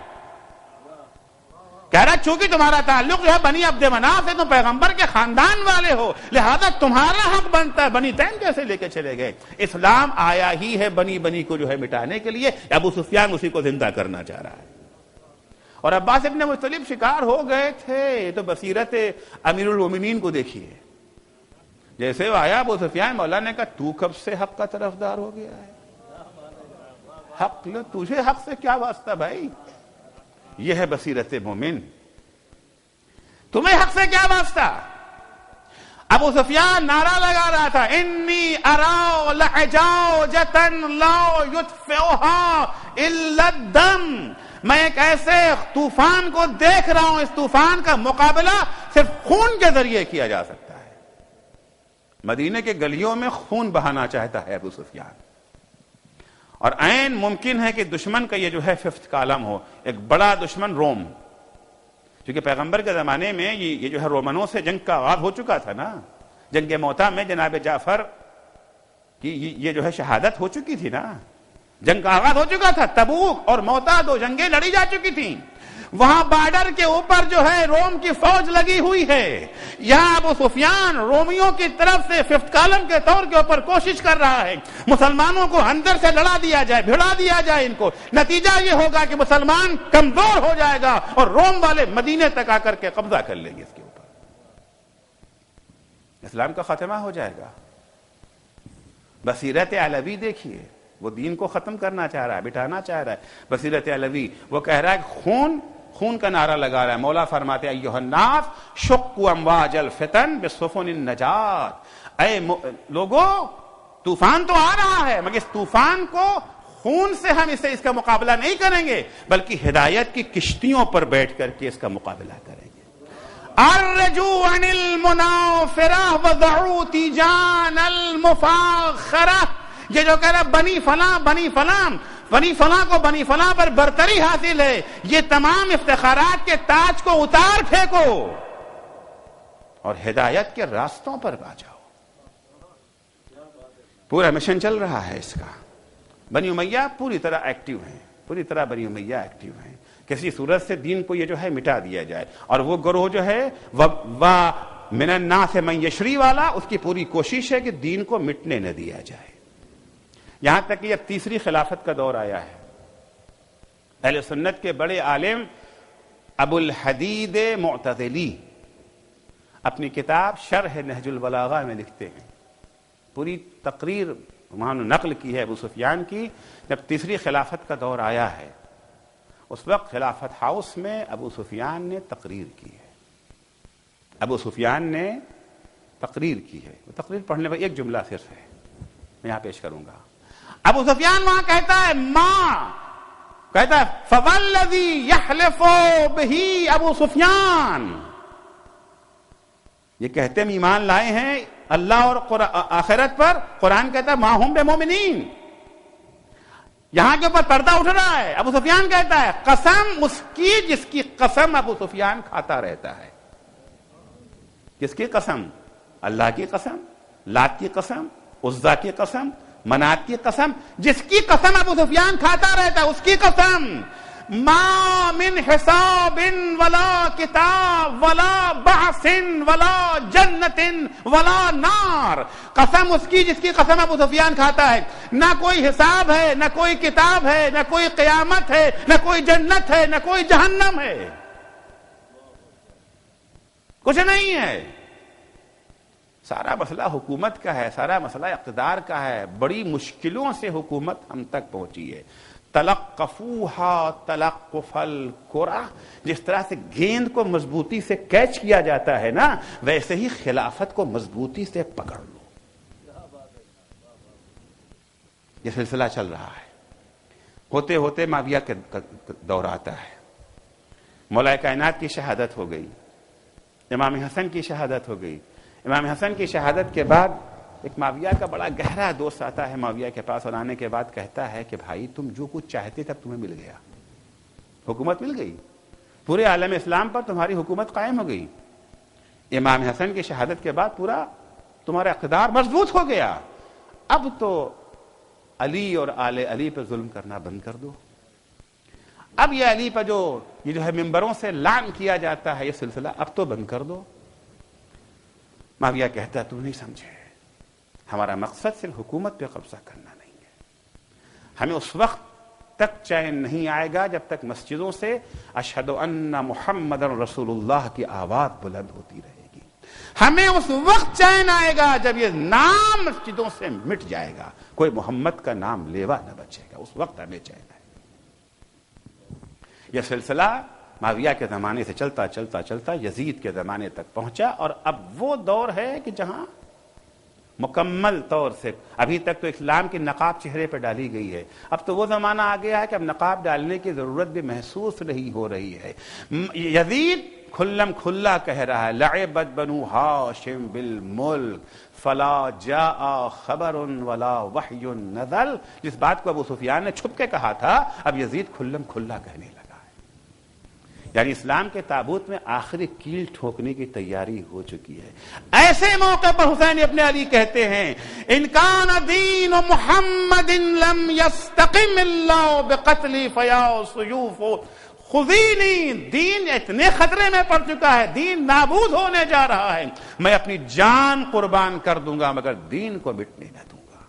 کہہ رہا چونکہ تمہارا تعلق جو ہے بنی عبد مناف سے, تم پیغمبر کے خاندان والے ہو لہذا تمہارا حق بنتا ہے. بنی تیم کیسے لے کے چلے گئے؟ اسلام آیا ہی ہے بنی کو جو ہے مٹانے کے لیے, ابو سفیان اسی کو زندہ کرنا چاہ رہا ہے. اور عباس ابن مطلب شکار ہو گئے تھے. تو بصیرت امیر المومنین کو دیکھیے, جیسے وہ آیا ابو سفیان, مولا نے کہا تو کب سے حق کا طرفدار ہو گیا ہے؟ حق لو, تجھے حق سے کیا واسطہ بھائی؟ یہ ہے بصیرت مومن, تمہیں حق سے کیا واسطہ؟ ابو سفیان نعرہ لگا رہا تھا, انی اراء لحجاجۃ لا یطفئها الا الدم, میں ایک ایسے طوفان کو دیکھ رہا ہوں, اس طوفان کا مقابلہ صرف خون کے ذریعے کیا جا سکتا ہے. مدینے کے گلیوں میں خون بہانا چاہتا ہے ابو سفیان, اور عین ممکن ہے کہ دشمن کا یہ جو ہے ففتھ کالم ہو, ایک بڑا دشمن روم, کیونکہ پیغمبر کے زمانے میں یہ جو ہے رومنوں سے جنگ کا آغاز ہو چکا تھا نا. جنگ موتا میں جناب جعفر کی یہ جو ہے شہادت ہو چکی تھی نا, جنگ کا آغاز ہو چکا تھا. تبوک اور موتا 2 جنگیں لڑی جا چکی تھیں. وہاں بارڈر کے اوپر جو ہے روم کی فوج لگی ہوئی ہے. یہاں ابو سفیان رومیوں کی طرف سے ففتھ کالم کے طور کے اوپر کوشش کر رہا ہے مسلمانوں کو اندر سے لڑا دیا جائے, بھڑا دیا جائے ان کو. نتیجہ یہ ہوگا کہ مسلمان کمزور ہو جائے گا اور روم والے مدینے تک آ کر کے قبضہ کر لیں گے اس کے اوپر, اسلام کا خاتمہ ہو جائے گا. بصیرت علوی دیکھیے, وہ دین کو ختم کرنا چاہ رہا ہے، بٹھانا چاہ رہا ہے۔ بصیرت علوی وہ کہہ رہا ہے کہ خون کا نعرہ لگا رہا ہے۔ مولا فرماتے ہیں ایھا الناس شقوا امواج الفتن بسفن النجات، اے لوگو طوفان تو آ رہا ہے، مگر اس طوفان کو خون سے ہم اس کا مقابلہ نہیں کریں گے، بلکہ ہدایت کی کشتیوں پر بیٹھ کر کے اس کا مقابلہ کریں گے۔ ارجو عن المنافرہ وضعوا تیجان المفاخرہ، یہ جو کہہ رہا بنی فلاں بنی فلاں، بنی فلاں کو بنی فلاں پر برتری حاصل ہے، یہ تمام افتخارات کے تاج کو اتار پھینکو اور ہدایت کے راستوں پر آ جاؤ۔ پورا مشن چل رہا ہے اس کا۔ بنی امیہ پوری طرح ایکٹیو ہیں، پوری طرح بنی امیہ ایکٹیو ہیں، کسی صورت سے دین کو یہ جو ہے مٹا دیا جائے، اور وہ گروہ جو ہے من الناس من یشری والا، اس کی پوری کوشش ہے کہ دین کو مٹنے نہ دیا جائے۔ یہاں تک کہ اب تیسری خلافت کا دور آیا ہے۔ اہل سنت کے بڑے عالم ابو الحدید معتزلی اپنی کتاب شرح نہج البلاغہ میں لکھتے ہیں، پوری تقریر وہاں نقل کی ہے ابو سفیان کی، جب تیسری خلافت کا دور آیا ہے اس وقت خلافت ہاؤس میں ابو سفیان نے تقریر کی ہے۔ ابو سفیان نے تقریر کی ہے، وہ تقریر پڑھنے پر ایک جملہ صرف ہے، میں یہاں پیش کروں گا۔ ابو سفیان وہاں کہتا ہے کہتا ہے فوالذی یحلف بہ ابو سفیان، یہ کہتے ہیں ایمان لائے ہیں اللہ اور آخرت پر، قرآن کہتا ہے ما ہم بمومنین، یہاں کے اوپر پردہ اٹھ رہا ہے۔ ابو سفیان کہتا ہے قسم اس کی جس کی قسم ابو سفیان کھاتا رہتا ہے۔ کس کی قسم؟ اللہ کی قسم، لات کی قسم، عزا کی قسم، منات کی قسم، جس کی قسم ابو سفیان کھاتا رہتا ہے اس کی قسم۔ ما من حساب ولا کتاب ولا بحث ولا جنت ولا نار، قسم اس کی جس کی قسم ابو سفیان کھاتا ہے، نہ کوئی حساب ہے، نہ کوئی کتاب ہے، نہ کوئی قیامت ہے، نہ کوئی جنت ہے، نہ کوئی جہنم ہے، کچھ نہیں ہے۔ سارا مسئلہ حکومت کا ہے، سارا مسئلہ اقتدار کا ہے، بڑی مشکلوں سے حکومت ہم تک پہنچی ہے۔ تلقفوها تلقف الکرہ، جس طرح سے گیند کو مضبوطی سے کیچ کیا جاتا ہے نا، ویسے ہی خلافت کو مضبوطی سے پکڑ لو۔ یہ سلسلہ چل رہا ہے، ہوتے ہوتے معاویہ کا دور آتا ہے، مولا کائنات کی شہادت ہو گئی، امام حسن کی شہادت ہو گئی۔ امام حسن کی شہادت کے بعد ایک معاویہ کا بڑا گہرا دوست آتا ہے معاویہ کے پاس، اور آنے کے بعد کہتا ہے کہ بھائی تم جو کچھ چاہتے تھے تمہیں مل گیا، حکومت مل گئی، پورے عالم اسلام پر تمہاری حکومت قائم ہو گئی۔ امام حسن کی شہادت کے بعد پورا تمہارا اقتدار مضبوط ہو گیا، اب تو علی اور آل علی پر ظلم کرنا بند کر دو۔ اب یہ علی پر یہ جو ہے ممبروں سے لعن کیا جاتا ہے، یہ سلسلہ اب تو بند کر دو۔ معاویہ کہتا ہے تم نہیں سمجھے، ہمارا مقصد صرف حکومت پہ قبضہ کرنا نہیں ہے، ہمیں اس وقت تک چین نہیں آئے گا جب تک مسجدوں سے اشہد ان محمد رسول اللہ کی آواز بلند ہوتی رہے گی، ہمیں اس وقت چین آئے گا جب یہ نام مسجدوں سے مٹ جائے گا، کوئی محمد کا نام لیوا نہ بچے گا، اس وقت ہمیں چین آئے گا۔ یہ سلسلہ معاویہ کے زمانے سے چلتا چلتا چلتا یزید کے زمانے تک پہنچا، اور اب وہ دور ہے کہ جہاں مکمل طور سے ابھی تک تو اسلام کی نقاب چہرے پہ ڈالی گئی ہے، اب تو وہ زمانہ آ گیا ہے کہ اب نقاب ڈالنے کی ضرورت بھی محسوس نہیں ہو رہی ہے۔ یزید کھلم کھلا کہہ رہا ہے لعبت بنو ہاشم بالملک فلا جاء خبر ولا وحی نزل، جس بات کو ابو سفیان نے چھپ کے کہا تھا اب یزید کھلم کھلا کہنے لگا ہے، یعنی اسلام کے تابوت میں آخری کیل ٹھوکنے کی تیاری ہو چکی ہے۔ ایسے موقع پر حسین ابن علی کہتے ہیں ان کان دین محمد لم یستقم اللہ بقتل فیا سیوف خذینی، دین اتنے خطرے میں پڑ چکا ہے، دین نابود ہونے جا رہا ہے، میں اپنی جان قربان کر دوں گا مگر دین کو مٹنے نہ دوں گا،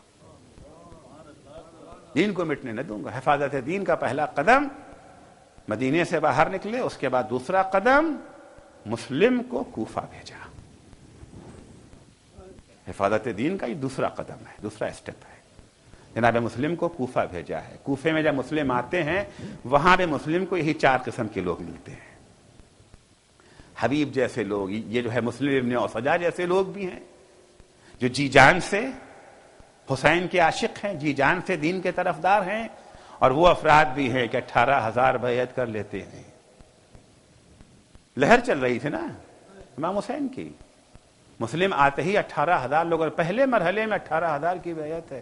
دین کو مٹنے نہ دوں گا۔ حفاظت دین کا پہلا قدم مدینے سے باہر نکلے، اس کے بعد دوسرا قدم مسلم کو کوفہ بھیجا، حفاظت دین کا یہ دوسرا قدم ہے، دوسرا اسٹیپ ہے۔ جناب مسلم کو کوفہ بھیجا ہے. کوفے میں جب مسلم آتے ہیں وہاں پہ مسلم کو یہی 4 قسم کے لوگ ملتے ہیں. حبیب جیسے لوگ, یہ جو ہے مسلم ابن اوسجا جیسے لوگ بھی ہیں جو جی جان سے حسین کے عاشق ہیں, جی جان سے دین کے طرفدار ہیں, اور وہ افراد بھی ہیں کہ 18,000 بیعت کر لیتے ہیں. لہر چل رہی تھی نا امام حسین کی, مسلم آتے ہی 18,000 لوگ, اور پہلے مرحلے میں 18,000 کی بیعت ہے.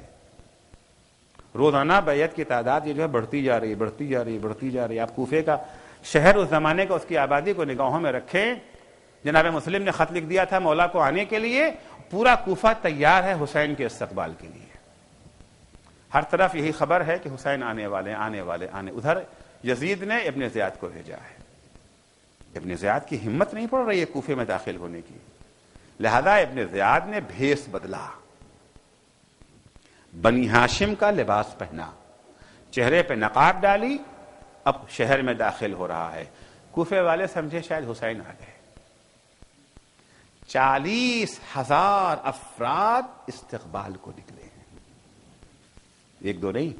روزانہ بیعت کی تعداد یہ جو ہے بڑھتی جا رہی بڑھتی جا رہی بڑھتی جا رہی. آپ کوفے کا شہر اس زمانے کا, اس کی آبادی کو نگاہوں میں رکھیں. جناب مسلم نے خط لکھ دیا تھا مولا کو آنے کے لیے, پورا کوفہ تیار ہے حسین کے استقبال کے لیے. ہر طرف یہی خبر ہے کہ حسین آنے والے آنے والے آنے. ادھر یزید نے ابن زیاد کو بھیجا ہے. ابن زیاد کی ہمت نہیں پڑ رہی ہے کوفے میں داخل ہونے کی, لہذا ابن زیاد نے بھیس بدلا, بنی ہاشم کا لباس پہنا, چہرے پہ نقاب ڈالی, اب شہر میں داخل ہو رہا ہے. کوفے والے سمجھے شاید حسین آ گئے. 40,000 افراد استقبال کو نکلے ہیں, 1-2 نہیں,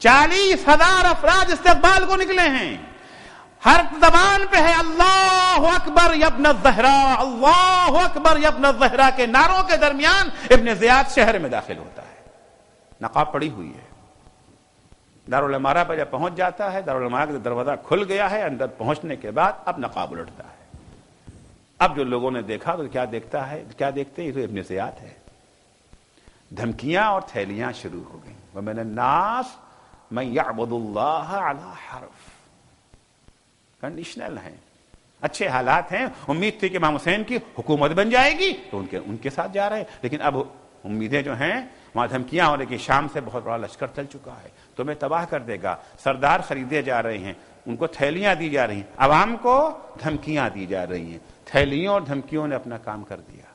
40,000 افراد استقبال کو نکلے ہیں. ہر زبان پہ ہے اللہ اکبر یا ابن الزہرا, اللہ اکبر یا ابن الزہرا کے نعروں کے درمیان ابن زیاد شہر میں داخل ہوتا ہے. نقاب پڑی ہوئی ہے. دارالعمارہ پر جب پہنچ جاتا ہے, دارالعمارہ کا دروازہ کھل گیا ہے, اندر پہنچنے کے بعد اب نقاب الٹتا ہے. اب جو لوگوں نے دیکھا تو کیا دیکھتا ہے, کیا دیکھتے ہیں, یہ تو ابن زیاد ہے. دھمکیاں اور تھیلیاں شروع ہو گئیں. وَمِنَ النَّاسِ مَن يَعْبُدُ اللَّهَ عَلَى حَرْفٍ. کنڈیشنل ہیں, اچھے حالات ہیں. امید تھی کہ امام حسین کی حکومت بن جائے گی تو ان کے ساتھ جا رہے ہیں, لیکن اب امیدیں جو ہیں وہاں دھمکیاں ہو رہی کہ شام سے بہت بڑا لشکر چل چکا ہے, تمہیں تباہ کر دے گا. سردار خریدے جا رہے ہیں, ان کو تھیلیاں دی جا رہی ہیں, عوام کو دھمکیاں دی جا رہی ہیں. تھیلیوں اور دھمکیوں نے اپنا کام کر دیا.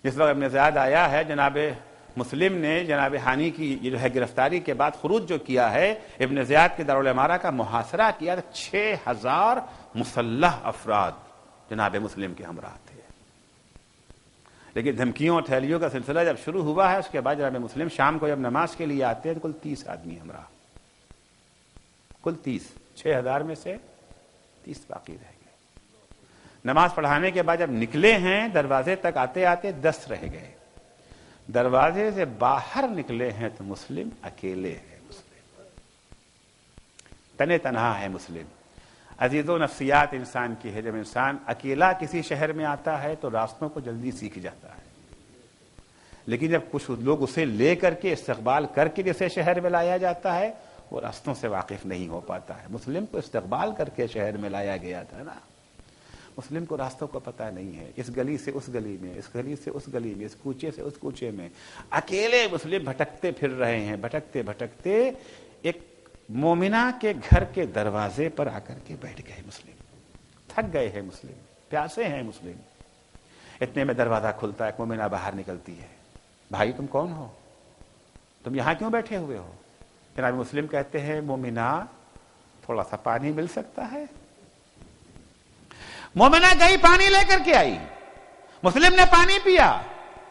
جس وقت ابن زیاد آیا ہے, جناب مسلم نے جناب ہانی کی یہ جو ہے گرفتاری کے بعد خروج جو کیا ہے, ابن زیاد کے دارالعمارہ کا محاصرہ کیا, 6,000 مسلح افراد جناب مسلم کے ہمراہ تھے. لیکن دھمکیوں اور تھیلیوں کا سلسلہ جب شروع ہوا ہے, اس کے بعد جناب مسلم شام کو جب نماز کے لیے آتے ہیں تو کل 30 آدمی ہمراہ, کل 30, 6,000 میں سے 30 باقی رہ گئے. نماز پڑھانے کے بعد جب نکلے ہیں دروازے تک آتے آتے 10 رہ گئے. دروازے سے باہر نکلے ہیں تو مسلم اکیلے ہیں. مسلم تنے تنہا ہے. مسلم عزیز و نفسیات انسان کی ہے, جب انسان اکیلا کسی شہر میں آتا ہے تو راستوں کو جلدی سیکھ جاتا ہے, لیکن جب کچھ لوگ اسے لے کر کے استقبال کر کے جسے شہر میں لایا جاتا ہے وہ راستوں سے واقف نہیں ہو پاتا ہے. مسلم کو استقبال کر کے شہر میں لایا گیا تھا نا, مسلم کو راستوں کا پتہ نہیں ہے. اس گلی سے اس گلی میں, اس گلی سے اس گلی میں, اس کوچے سے اس کوچے میں اکیلے مسلم بھٹکتے پھر رہے ہیں. بھٹکتے بھٹکتے ایک مومنہ کے گھر کے دروازے پر آ کر کے بیٹھ گئے. مسلم تھک گئے ہیں, مسلم پیاسے ہیں. مسلم اتنے میں دروازہ کھلتا ہے, ایک مومنہ باہر نکلتی ہے. بھائی تم کون ہو, تم یہاں کیوں بیٹھے ہوئے ہو؟ جناب مسلم کہتے ہیں مومنہ تھوڑا سا پانی مل سکتا ہے؟ مومنہ گئی پانی لے کر کے آئی, مسلم نے پانی پیا,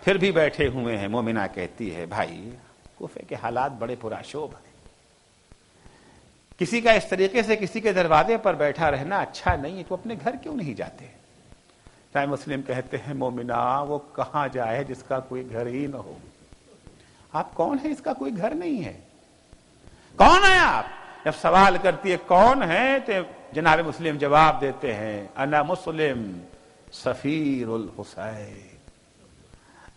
پھر بھی بیٹھے ہوئے ہیں. مومنہ کہتی ہے بھائی کوفے کے حالات بڑے پرآشوب ہیں, کسی کا اس طریقے سے کسی کے دروازے پر بیٹھا رہنا اچھا نہیں ہے, تو اپنے گھر کیوں نہیں جاتے؟ چاہے مسلم کہتے ہیں مومنہ وہ کہاں جائے جس کا کوئی گھر ہی نہ ہو. آپ کون ہیں, اس کا کوئی گھر نہیں ہے, کون ہے آپ؟ جب سوال کرتی ہے کون ہے تو جناب مسلم جواب دیتے ہیں انا مسلم سفیر الحسین,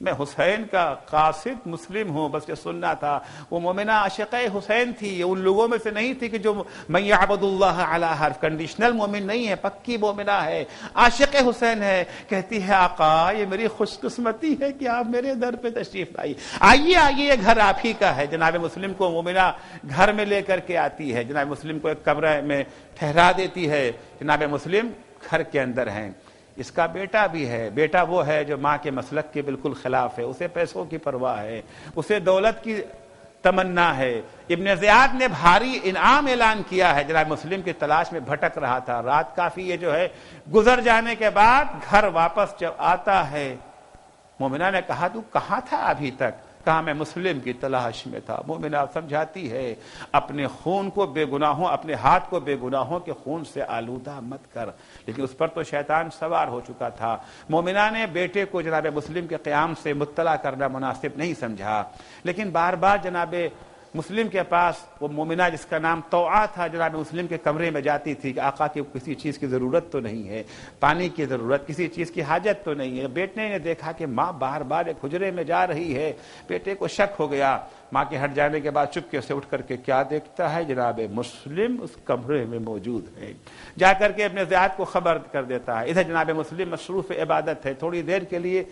میں حسین کا قاصد مسلم ہوں. بس یہ سننا تھا. وہ مومنہ عاشقہ حسین تھی, ان لوگوں میں سے نہیں تھی کہ جو من یعبد اللہ علی حرف, کنڈیشنل مومن نہیں ہے, پکی مومنہ ہے, عاشق حسین ہے. کہتی ہے آقا یہ میری خوش قسمتی ہے کہ آپ میرے در پہ تشریف لائی, آئیے آئیے یہ گھر آپ ہی کا ہے. جناب مسلم کو مومنہ گھر میں لے کر کے آتی ہے, جناب مسلم کو ایک کمرے میں ٹھہرا دیتی ہے. جناب مسلم گھر کے اندر ہیں. اس کا بیٹا بھی ہے, بیٹا وہ ہے جو ماں کے مسلک کے بالکل خلاف ہے, اسے پیسوں کی پرواہ ہے, اسے دولت کی تمنا ہے. ابن زیاد نے بھاری انعام اعلان کیا ہے, جناب مسلم کی تلاش میں بھٹک رہا تھا. رات کافی یہ جو ہے گزر جانے کے بعد گھر واپس جب آتا ہے مومنہ نے کہا تو کہاں تھا ابھی تک؟ کہا میں مسلم کی تلاش میں تھا۔ مومنہ سمجھاتی ہے اپنے خون کو بے گناہوں، اپنے ہاتھ کو بے گناہوں کے خون سے آلودہ مت کر، لیکن اس پر تو شیطان سوار ہو چکا تھا۔ مومنہ نے بیٹے کو جناب مسلم کے قیام سے مطلع کرنا مناسب نہیں سمجھا، لیکن بار بار جناب مسلم کے پاس وہ مومنہ جس کا نام طوعہ تھا جناب مسلم کے کمرے میں جاتی تھی کہ آقا کی کسی چیز کی ضرورت تو نہیں ہے، پانی کی ضرورت، کسی چیز کی حاجت تو نہیں ہے۔ بیٹے نے دیکھا کہ ماں بار بار ایک حجرے میں جا رہی ہے، بیٹے کو شک ہو گیا۔ ماں کے ہٹ جانے کے بعد چپکے سے اٹھ کر کے کیا دیکھتا ہے؟ جناب مسلم اس کمرے میں موجود ہے۔ جا کر کے ابن زیاد کو خبر کر دیتا ہے۔ ادھر جناب مسلم مصروف عبادت ہے، تھوڑی دیر کے لیے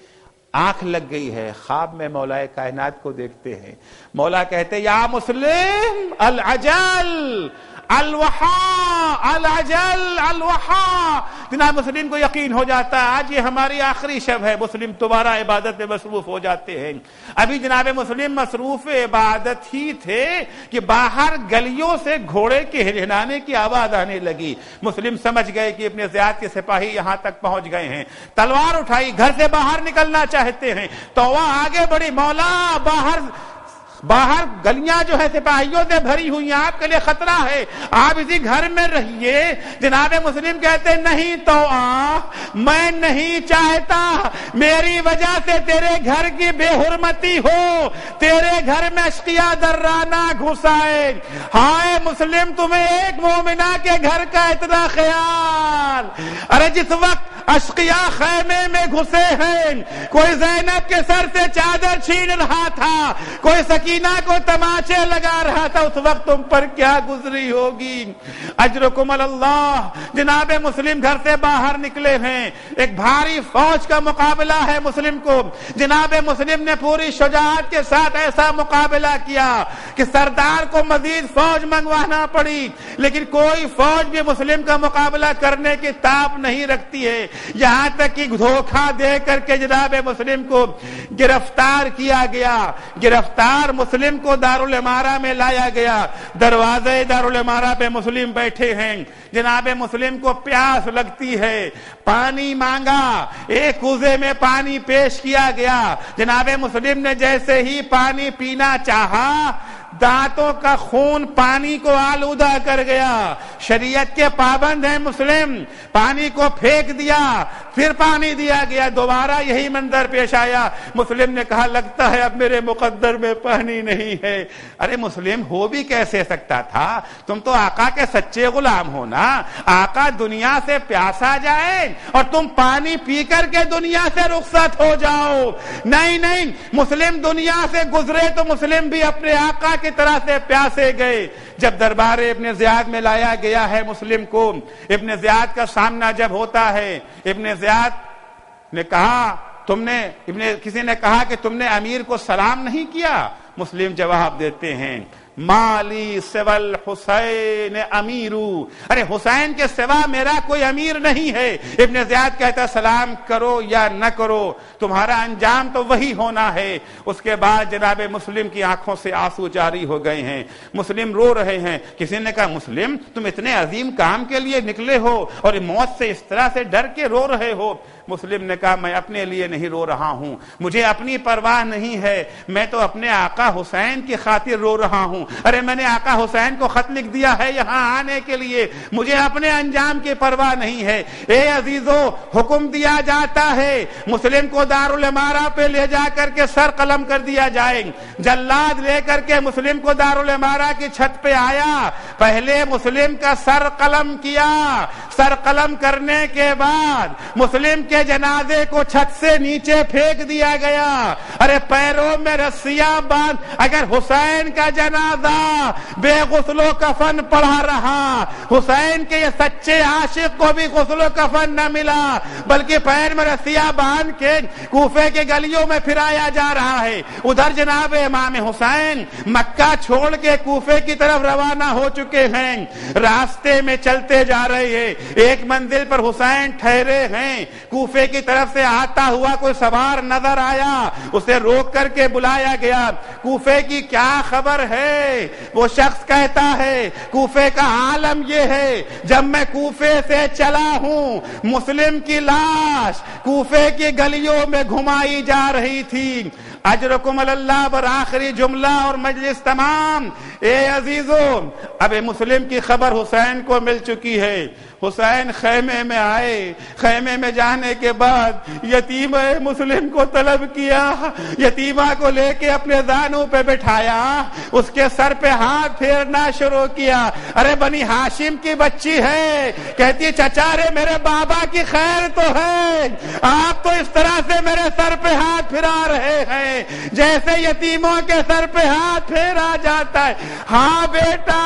آنکھ لگ گئی ہے، خواب میں مولا کائنات کو دیکھتے ہیں۔ مولا کہتے یا مسلم العجل الوحا العجل الوحا۔ جناب مسلم کو یقین ہو جاتا ہے آج یہ ہماری آخری شب ہے۔ مسلم دوبارہ عبادت میں مصروف ہو جاتے ہیں۔ ابھی جناب مسلم مصروف عبادت ہی تھے کہ باہر گلیوں سے گھوڑے کے ہنہنانے کی آواز آنے لگی۔ مسلم سمجھ گئے کہ ابن زیاد کے سپاہی یہاں تک پہنچ گئے ہیں۔ تلوار اٹھائی، گھر سے باہر نکلنا چاہتے ہیں تو وہ آگے بڑھی، مولا باہر گلیاں جو ہے سپاہیوں سے بھری ہوئی ہیں، آپ کے لیے خطرہ ہے، آپ اسی گھر میں رہیے۔ جناب مسلم کہتے نہیں تو میں نہیں چاہتا میری وجہ سے تیرے گھر کی بے حرمتی ہو، تیرے گھر میں اشقیاء درانہ گھس آئے۔ ہائے مسلم تمہیں ایک مومنہ کے گھر کا اتنا خیال۔ ارے جس وقت اشقیاء خیمے میں گھسے ہیں، کوئی زینب کے سر سے چادر چھین رہا تھا، کوئی سکینہ کو تماچے لگا رہا تھا، اس وقت تم پر کیا گزری ہوگی؟ اجرکم اللہ۔ جناب مسلم گھر سے باہر نکلے ہیں، ایک بھاری فوج کا مقابلہ ہے مسلم کو۔ جناب مسلم نے پوری شجاعت کے ساتھ ایسا مقابلہ کیا کہ سردار کو مزید فوج منگوانا پڑی، لیکن کوئی فوج بھی مسلم کا مقابلہ کرنے کی طاقت نہیں رکھتی ہے۔ یہاں تک کہ دھوکہ دے کر کے جناب مسلم کو گرفتار کیا گیا۔ گرفتار مسلم کو دارالامارہ میں لایا گیا۔ دروازے دارالامارہ پہ مسلم بیٹھے ہیں۔ جناب مسلم کو پیاس لگتی ہے، پانی مانگا، ایک کوزے میں پانی پیش کیا گیا۔ جناب مسلم نے جیسے ہی پانی پینا چاہا، دانتوں کا خون پانی کو آلودہ کر گیا۔ شریعت کے پابند ہیں مسلم، پانی کو پھینک دیا، پھر پانی دیا گیا، دوبارہ یہی منظر پیش آیا۔ مسلم نے کہا لگتا ہے اب میرے مقدر میں پانی نہیں ہے۔ ارے مسلم ہو بھی کیسے سکتا تھا؟ تم تو آقا کے سچے غلام ہو نا۔ آقا دنیا سے پیاسا جائے اور تم پانی پی کر کے دنیا سے رخصت ہو جاؤ۔ نہیں نہیں، مسلم دنیا سے گزرے تو مسلم بھی اپنے آقا کی طرح سے پیاسے گئے۔ جب دربار ابن زیاد میں لایا گیا ہے مسلم کو، ابن زیاد کا سامنا جب ہوتا ہے، ابن زیاد نے کہا کسی نے کہا کہ تم نے امیر کو سلام نہیں کیا؟ مسلم جواب دیتے ہیں مالی سول حسین امیرو، ارے حسین کے سوا میرا کوئی امیر نہیں ہے۔ ابن زیاد کہتا سلام کرو یا نہ کرو، تمہارا انجام تو وہی ہونا ہے۔ اس کے بعد جناب مسلم کی آنکھوں سے آنسو جاری ہو گئے ہیں، مسلم رو رہے ہیں۔ کسی نے کہا مسلم تم اتنے عظیم کام کے لیے نکلے ہو اور موت سے اس طرح سے ڈر کے رو رہے ہو؟ مسلم نے کہا میں اپنے لیے نہیں رو رہا ہوں، مجھے اپنی پرواہ نہیں ہے، میں تو اپنے آقا حسین کی خاطر رو رہا ہوں۔ ارے میں نے آقا حسین کو خط لکھ دیا ہے یہاں آنے کے لیے، مجھے اپنے انجام کی پرواہ نہیں ہے۔ اے عزیزو، حکم دیا جاتا ہے مسلم کو دارالامارہ پہ لے جا کر کے سر قلم کر دیا جائے۔ جلاد لے کر کے مسلم کو دارالامارہ کی چھت پہ آیا، پہلے مسلم کا سر قلم کیا، سر قلم کرنے کے بعد مسلم کے جنازے کو چھت سے نیچے پھینک دیا گیا۔ ارے پیروں میں رسیاں باندھ، اگر حسین کا جنازہ بے غسل و کفن پڑھا رہا، حسین کے یہ سچے عاشق کو بھی غسل و کفن نہ ملا، بلکہ پیر میں رسیاں باندھ کے کوفے کے گلیوں میں پھرایا جا رہا ہے۔ ادھر جناب امام حسین مکہ چھوڑ کے کوفے کی طرف روانہ ہو چکے چکے ہیں، راستے میں چلتے جا رہے ہیں، ایک منزل پر حسین ٹھہرے ہیں، کوفے کی طرف سے آتا ہوا کوئی سوار نظر آیا، اسے روک کر کے بلایا گیا، کوفے کی کیا خبر ہے؟ وہ شخص کہتا ہے کوفے کا عالم یہ ہے، جب میں کوفے سے چلا ہوں مسلم کی لاش کوفے کی گلیوں میں گھمائی جا رہی تھی۔ اجرکم اللہ پر آخری جملہ اور مجلس تمام۔ اے عزیزو، اب مسلم کی خبر حسین کو مل چکی ہے۔ حسین خیمے میں آئے، خیمے میں جانے کے بعد یتیمہ مسلم کو طلب کیا، یتیمہ کو لے کے اپنے زانوں پہ بٹھایا، اس کے سر پہ ہاتھ پھیرنا شروع کیا۔ ارے بنی ہاشم کی بچی ہے، کہتی چچا رے میرے بابا کی خیر تو ہے، آپ تو اس طرح سے میرے سر پہ ہاتھ پھرا رہے ہیں جیسے یتیموں کے سر پہ ہاتھ پھیرا جاتا ہے۔ ہاں بیٹا،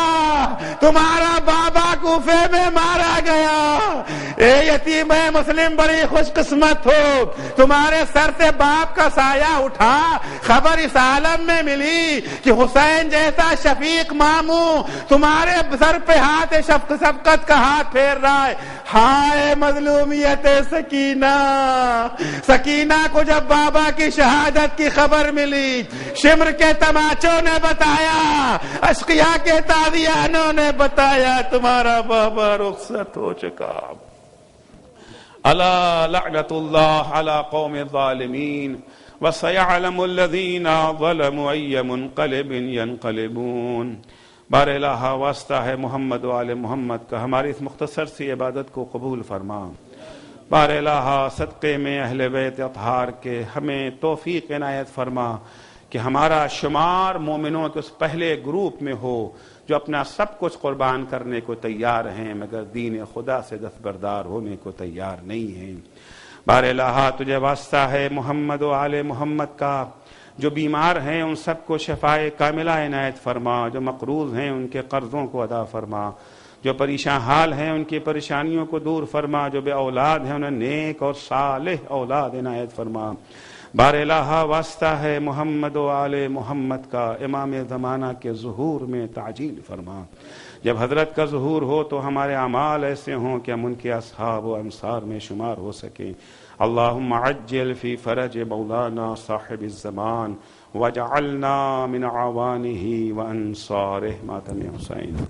تمہارا بابا کوفے میں مارا گیا، اے یتیم مسلم بڑی خوش قسمت ہو، تمہارے سر سے باپ کا سایہ اٹھا۔ خبر اس عالم میں ملی کہ حسین جیسا شفیق ماموں تمہارے سر پہ ہاتھ شفقت کا ہاتھ پھیر رہا ہے۔ ہائے مظلومیت سکینہ، سکینہ کو جب بابا کی شہادت کی خبر ملی، شمر کے تماچوں نے بتایا، اشقیاء کے تازیانوں نے بتایا تمہارا بابا رخصت ہو چکا۔ الا لعنت اللہ علی قوم الظالمین وسيعلم الذین ظلموا ای منقلب ینقلبون۔ بار الہ واسطہ ہے محمد و آل محمد کا، ہماری اس مختصر سی عبادت کو قبول فرما۔ بار الہ صدقے میں اہل بیت اطہار کے ہمیں توفیق عنایت فرما کہ ہمارا شمار مومنوں کے اس پہلے گروپ میں ہو جو اپنا سب کچھ قربان کرنے کو تیار ہیں مگر دین خدا سے دستبردار ہونے کو تیار نہیں ہیں۔ بار الہ تجھے واسطہ ہے محمد و آل محمد کا، جو بیمار ہیں ان سب کو شفائے کاملہ عنایت فرما، جو مقروض ہیں ان کے قرضوں کو ادا فرما، جو پریشان حال ہیں ان کی پریشانیوں کو دور فرما، جو بے اولاد ہیں انہیں نیک اور صالح اولاد عنایت فرما۔ بار الہ واسطہ ہے محمد و آل محمد کا، امام زمانہ کے ظہور میں تعجیل فرما۔ جب حضرت کا ظہور ہو تو ہمارے اعمال ایسے ہوں کہ ہم ان کے اصحاب و انصار میں شمار ہو سکیں۔ اللہم عجل فی فرج مولانا صاحب الزمان واجعلنا من اعوانہ وانصارہ ماتم حسین۔